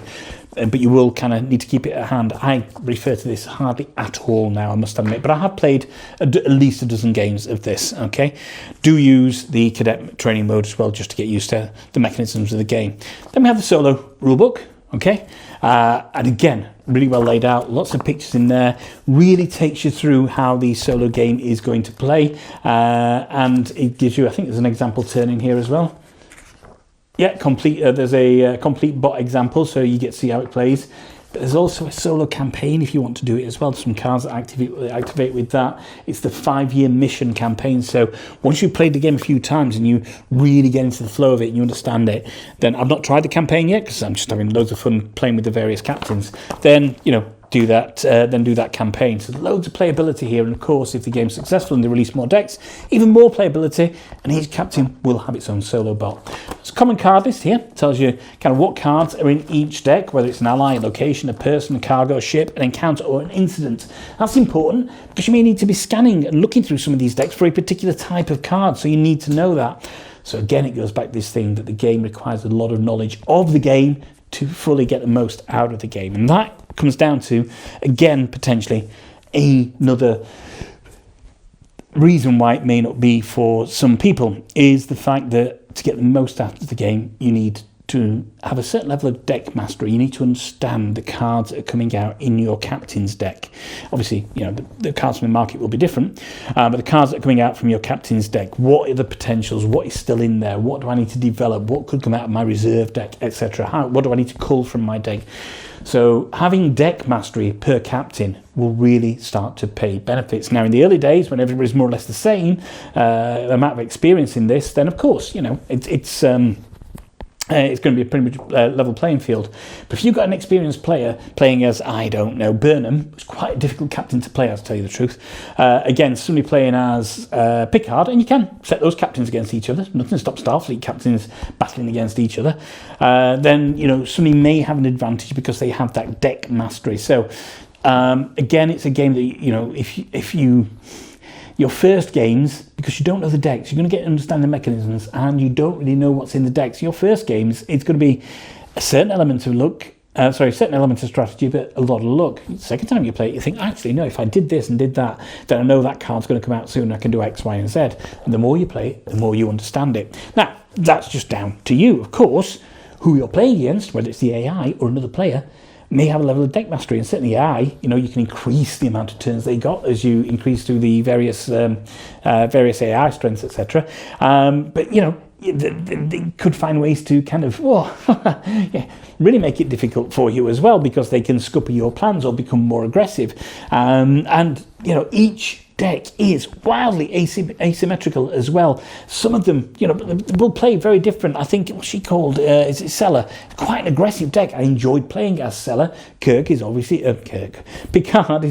but you will kind of need to keep it at hand. I refer to this hardly at all now, I must admit, but I have played at least a dozen games of this, okay? Do use the cadet training mode as well, just to get used to the mechanisms of the game. Then we have the solo rule book, okay? And again, really well laid out, lots of pictures in there, really takes you through how the solo game is going to play, and it gives you, I think there's an example turn in here as well. Yeah, complete. There's a complete bot example, so you get to see how it plays. But there's also a solo campaign if you want to do it as well. There's some cards that activate with that. It's the 5-year mission campaign. So once you've played the game a few times and you really get into the flow of it and you understand it, then I've not tried the campaign yet because I'm just having loads of fun playing with the various captains. Then, do that campaign. So loads of playability here, and of course if the game's successful and they release more decks, even more playability, and each captain will have its own solo bot. It's a common card list here, tells you kind of what cards are in each deck, whether it's an ally, a location, a person, a cargo, a ship, an encounter or an incident. That's important because you may need to be scanning and looking through some of these decks for a particular type of card, so you need to know that. So again, it goes back to this thing that the game requires a lot of knowledge of the game to fully get the most out of the game, and that comes down to, again, potentially another reason why it may not be for some people, is the fact that to get the most out of the game, you need to have a certain level of deck mastery. You need to understand the cards that are coming out in your captain's deck. Obviously, the cards from the market will be different, but the cards that are coming out from your captain's deck, what are the potentials? What is still in there? What do I need to develop? What could come out of my reserve deck, etc.? What do I need to cull from my deck? So having deck mastery per captain will really start to pay benefits. Now, in the early days, when everybody's more or less the same amount of experience in this, then of course, it's going to be a pretty much level playing field. But if you've got an experienced player playing as, I don't know, Burnham, it's quite a difficult captain to play, I'll tell you the truth. Again, somebody playing as Picard, and you can set those captains against each other. Nothing stops Starfleet captains battling against each other. Then, somebody may have an advantage because they have that deck mastery. So, again, it's a game that, if your first games, because you don't know the decks, you're going to get to understand the mechanisms, and you don't really know what's in the decks. Your first games, it's going to be a certain element of certain element of strategy, but a lot of luck. The second time you play it, you think, actually, no, if I did this and did that, then I know that card's going to come out soon, I can do X, Y, and Z. And the more you play it, the more you understand it. Now, that's just down to you. Of course, who you're playing against, whether it's the AI or another player, may have a level of deck mastery, and certainly AI, you can increase the amount of turns they got as you increase through the various AI strengths, etc. But they could find ways to kind of really make it difficult for you as well, because they can scupper your plans or become more aggressive. And each deck is wildly asymmetrical as well. Some of them, will play very different. I think what she called is it Sella, quite an aggressive deck. I enjoyed playing as Sella. Picard is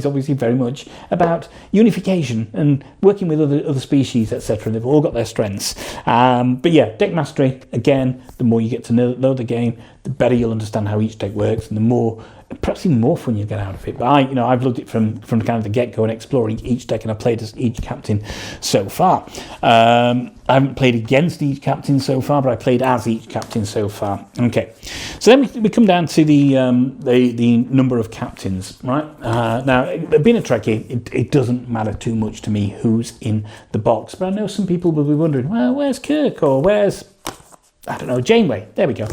obviously very much about unification and working with other species, etc. They've all got their strengths. But yeah, deck mastery, again, the more you get to know the game, the better you'll understand how each deck works, and the more, perhaps even more fun you get out of it. But I've looked at it from kind of the get-go and exploring each deck, and I've played as each captain so far. I haven't played against each captain so far, but I played as each captain so far. Okay, so then we come down to the number of captains, right? Now, being a Trekkie, it doesn't matter too much to me who's in the box, but I know some people will be wondering, well, where's Kirk, or where's, I don't know, Janeway? There we go.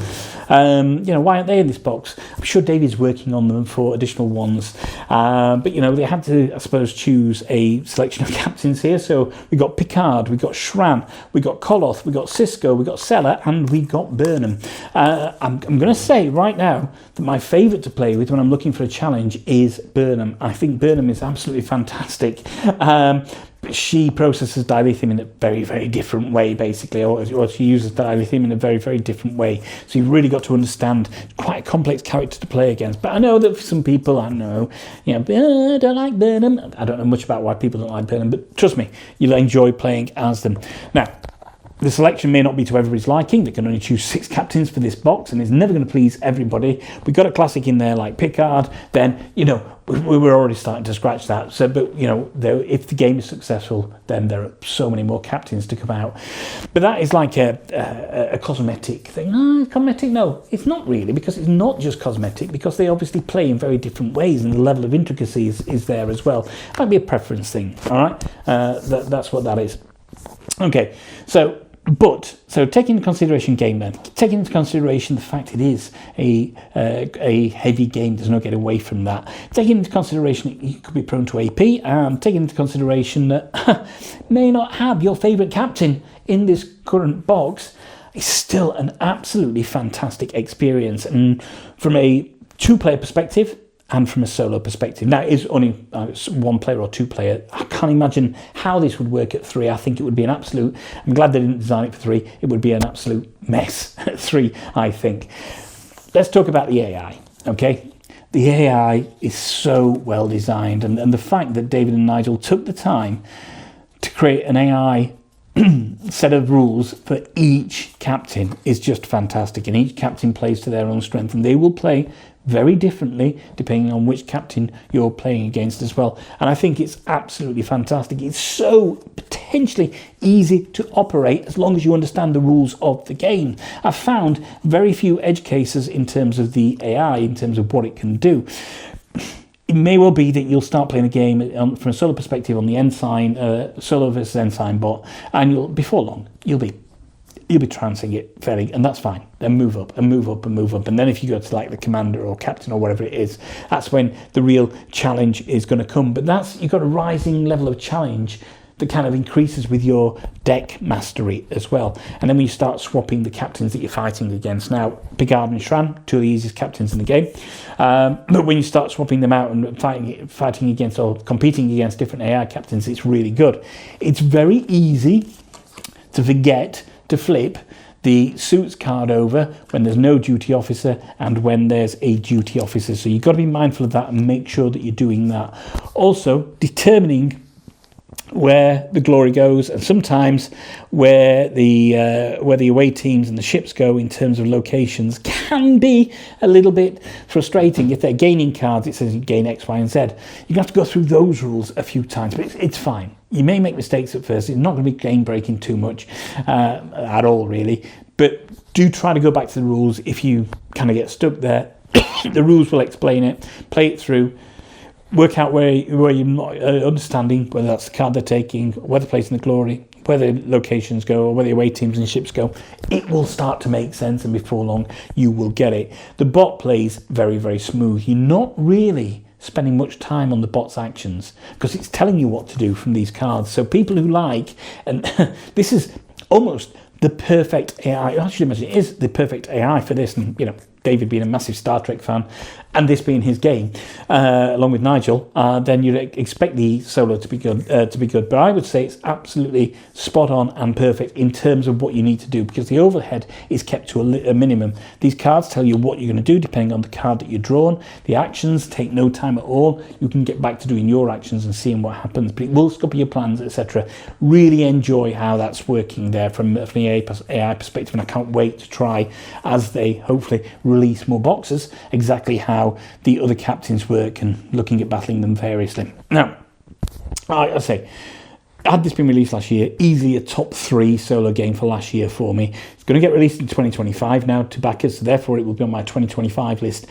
Why aren't they in this box? I'm sure David's working on them for additional ones. But, they had to, I suppose, choose a selection of captains here. So we got Picard, we got Shran, we got Koloth, we got Sisko, we got Sella, and we got Burnham. I'm going to say right now that my favourite to play with when I'm looking for a challenge is Burnham. I think Burnham is absolutely fantastic. She processes dilithium in a very, very different way, basically, or she uses dilithium in a very, very different way. So you've really got to understand, quite a complex character to play against. But I know that for some people, I don't like Burnham. I don't know much about why people don't like Burnham, but trust me, you'll enjoy playing as them. Now, the selection may not be to everybody's liking. They can only choose 6 captains for this box, and it's never going to please everybody. We got a classic in there like Picard, then, we were already starting to scratch that. So, but, if the game is successful, then there are so many more captains to come out. But that is like a cosmetic thing. Cosmetic? No, it's not really, because it's not just cosmetic, because they obviously play in very different ways, and the level of intricacy is there as well. It might be a preference thing, all right? That's what that is. Okay, so taking into consideration game then, taking into consideration the fact it is a heavy game, there's no getting away from that. Taking into consideration that you could be prone to AP, and taking into consideration that may not have your favourite captain in this current box, it's still an absolutely fantastic experience. And from a 2-player perspective, and from a solo perspective. Now, it is only one player or two player. I can't imagine how this would work at 3. I think it would be an absolute... I'm glad they didn't design it for 3. It would be an absolute mess at 3, I think. Let's talk about the AI, okay? The AI is so well designed, and the fact that David and Nigel took the time to create an AI set of rules for each captain is just fantastic, and each captain plays to their own strength, and they will play very differently depending on which captain you're playing against as well. And I think it's absolutely fantastic. It's so potentially easy to operate as long as you understand the rules of the game. I've found very few edge cases in terms of the AI, in terms of what it can do. It may well be that you'll start playing a game from a solo perspective on the Ensign, solo versus Ensign bot, and before long you'll be trouncing it fairly, and that's fine. Then move up and move up and move up, and then if you go to like the commander or captain or whatever it is, that's when the real challenge is going to come. But you've got a rising level of challenge that kind of increases with your deck mastery as well. And then when you start swapping the captains that you're fighting against, now Picard and Shran, two of the easiest captains in the game, but when you start swapping them out and fighting against or competing against different AI captains, it's really good. It's very easy to forget to flip the suits card over when there's no duty officer and when there's a duty officer. So you've got to be mindful of that and make sure that you're doing that. Also, determining where the glory goes, and sometimes where the away teams and the ships go in terms of locations can be a little bit frustrating. If they're gaining cards, it says you gain X, Y, and Z. You have to go through those rules a few times, but it's fine. You may make mistakes at first. It's not going to be game breaking too much at all, really. But do try to go back to the rules if you kind of get stuck there. The rules will explain it. Play it through. Work out where you're not understanding, whether that's the card they're taking, where they're placing the glory, where the locations go, or where the away teams and ships go. It will start to make sense, and before long, you will get it. The bot plays very, very smooth. You're not really spending much time on the bot's actions because it's telling you what to do from these cards. So people who like, and this is almost the perfect AI. I should imagine it is the perfect AI for this, and David being a massive Star Trek fan, and this being his game, along with Nigel, then you'd expect the solo to be good. But I would say it's absolutely spot on and perfect in terms of what you need to do, because the overhead is kept to a minimum. These cards tell you what you're going to do depending on the card that you're drawn. The actions take no time at all. You can get back to doing your actions and seeing what happens, but it will scupper your plans, etc. Really enjoy how that's working there from an AI perspective, and I can't wait to try, as they hopefully release more boxes, exactly how the other captains work and looking at battling them variously. Now, I say, had this been released last year, easily a top 3 solo game for last year for me. It's going to get released in 2025 now to backers, so therefore it will be on my 2025 list.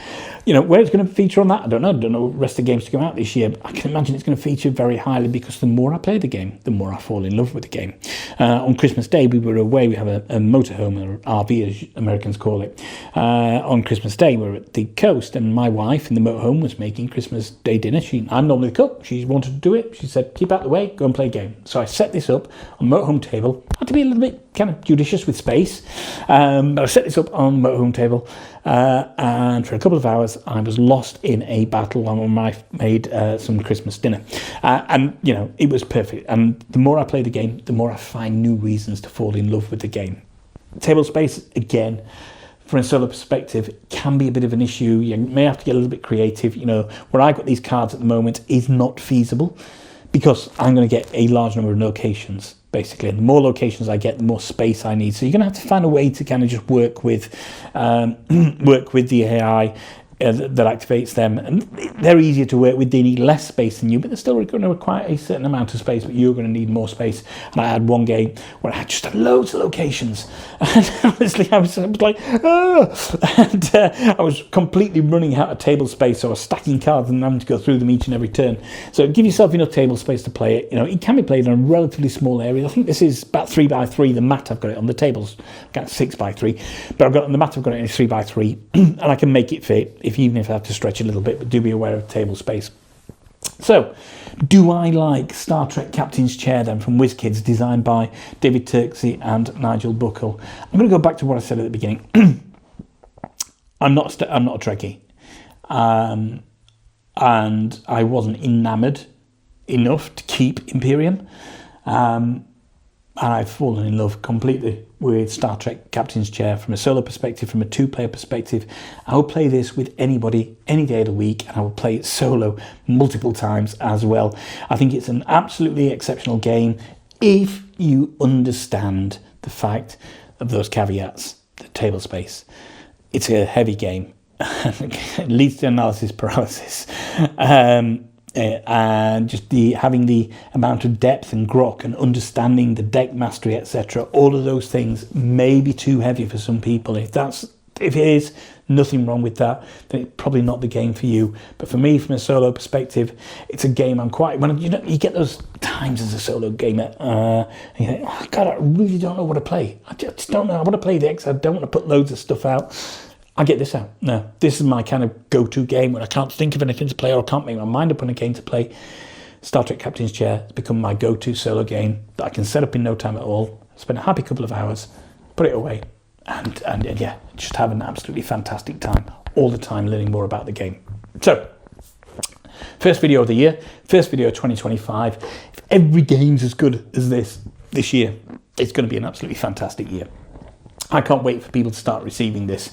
Where it's going to feature on that, I don't know. The rest of the games to come out this year. I can imagine it's going to feature very highly, because the more I play the game, the more I fall in love with the game. On Christmas Day, we were away. We have a motorhome, or RV as Americans call it. On Christmas Day, we were at the coast, and my wife in the motorhome was making Christmas Day dinner. I'm normally the cook. She wanted to do it. She said, keep out of the way, go and play a game. So I set this up on motorhome table. I had to be a little bit kind of judicious with space. But I set this up on motorhome table, and for a couple of hours I was lost in a battle while my wife made some Christmas dinner. And it was perfect. And the more I play the game, the more I find new reasons to fall in love with the game. Table space, again, from a solo perspective, can be a bit of an issue. You may have to get a little bit creative. Where I've got these cards at the moment is not feasible, because I'm going to get a large number of locations, basically. And the more locations I get, the more space I need. So you're going to have to find a way to kind of just work with the AI that activates them. And they're easier to work with. They need less space than you, but they're still going to require a certain amount of space, but you're going to need more space. And I had one game where I had just loads of locations. And honestly, I was like, ah! And I was completely running out of table space. So I was stacking cards and having to go through them each and every turn. So give yourself enough table space to play it. It can be played in a relatively small area. I think this is about 3x3. The mat I've got it on, the tables got 6x3, but on the mat I've got it in 3x3, and I can make it fit even if I have to stretch a little bit, but do be aware of table space. So, do I like Star Trek Captain's Chair then from Wiz Kids, designed by David Turczi and Nigel Buckle? I'm going to go back to what I said at the beginning. I'm not a Trekkie. and I wasn't enamoured enough to keep Imperium. And I've fallen in love completely with Star Trek Captain's Chair from a solo perspective, from a two-player perspective. I will play this with anybody, any day of the week, and I will play it solo multiple times as well. I think it's an absolutely exceptional game if you understand the fact of those caveats, the table space. It's a heavy game. It leads to analysis paralysis. And just having the amount of depth and grok and understanding the deck mastery, etc., all of those things may be too heavy for some people. If it is, nothing wrong with that, then it's probably not the game for you. But for me, from a solo perspective, it's a game you get those times as a solo gamer, and you think, oh God, I really don't know what to play. I just don't know. I want to play this. I don't want to put loads of stuff out. I get this out. No, this is my kind of go-to game when I can't think of anything to play or I can't make my mind up on a game to play. Star Trek Captain's Chair has become my go-to solo game that I can set up in no time at all, spend a happy couple of hours, put it away, and yeah, just have an absolutely fantastic time all the time learning more about the game. So, first video of the year, first video of 2025. If every game's as good as this year, it's going to be an absolutely fantastic year. I can't wait for people to start receiving this,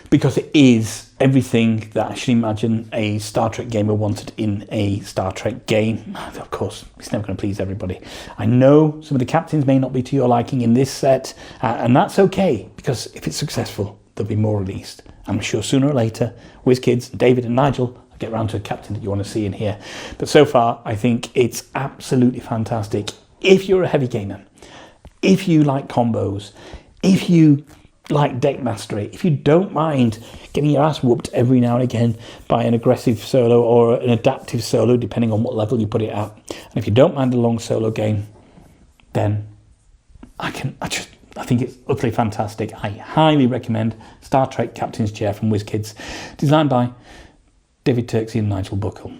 because it is everything that I should imagine a Star Trek gamer wanted in a Star Trek game. Of course, it's never going to please everybody. I know some of the captains may not be to your liking in this set, and that's okay, because if it's successful, there'll be more released. I'm sure sooner or later, Wiz Kids, David and Nigel will get around to a captain that you want to see in here. But so far, I think it's absolutely fantastic. If you're a heavy gamer, if you like combos, if you like deck mastery, if you don't mind getting your ass whooped every now and again by an aggressive solo or an adaptive solo, depending on what level you put it at, and if you don't mind a long solo game, then I think it's utterly fantastic. I highly recommend Star Trek Captain's Chair from Wiz Kids, designed by David Turczi and Nigel Buckle.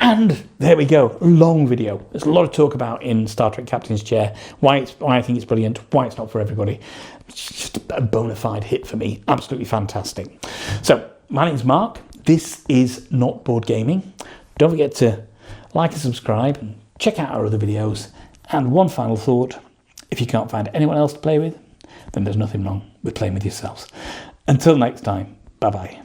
And there we go, long video. There's a lot of talk about in Star Trek Captain's Chair, why I think it's brilliant, why it's not for everybody. It's just a bona fide hit for me, absolutely fantastic. So, my name's Mark, this is Not Board Gaming. Don't forget to like and subscribe and check out our other videos. And one final thought, if you can't find anyone else to play with, then there's nothing wrong with playing with yourselves. Until next time, bye-bye.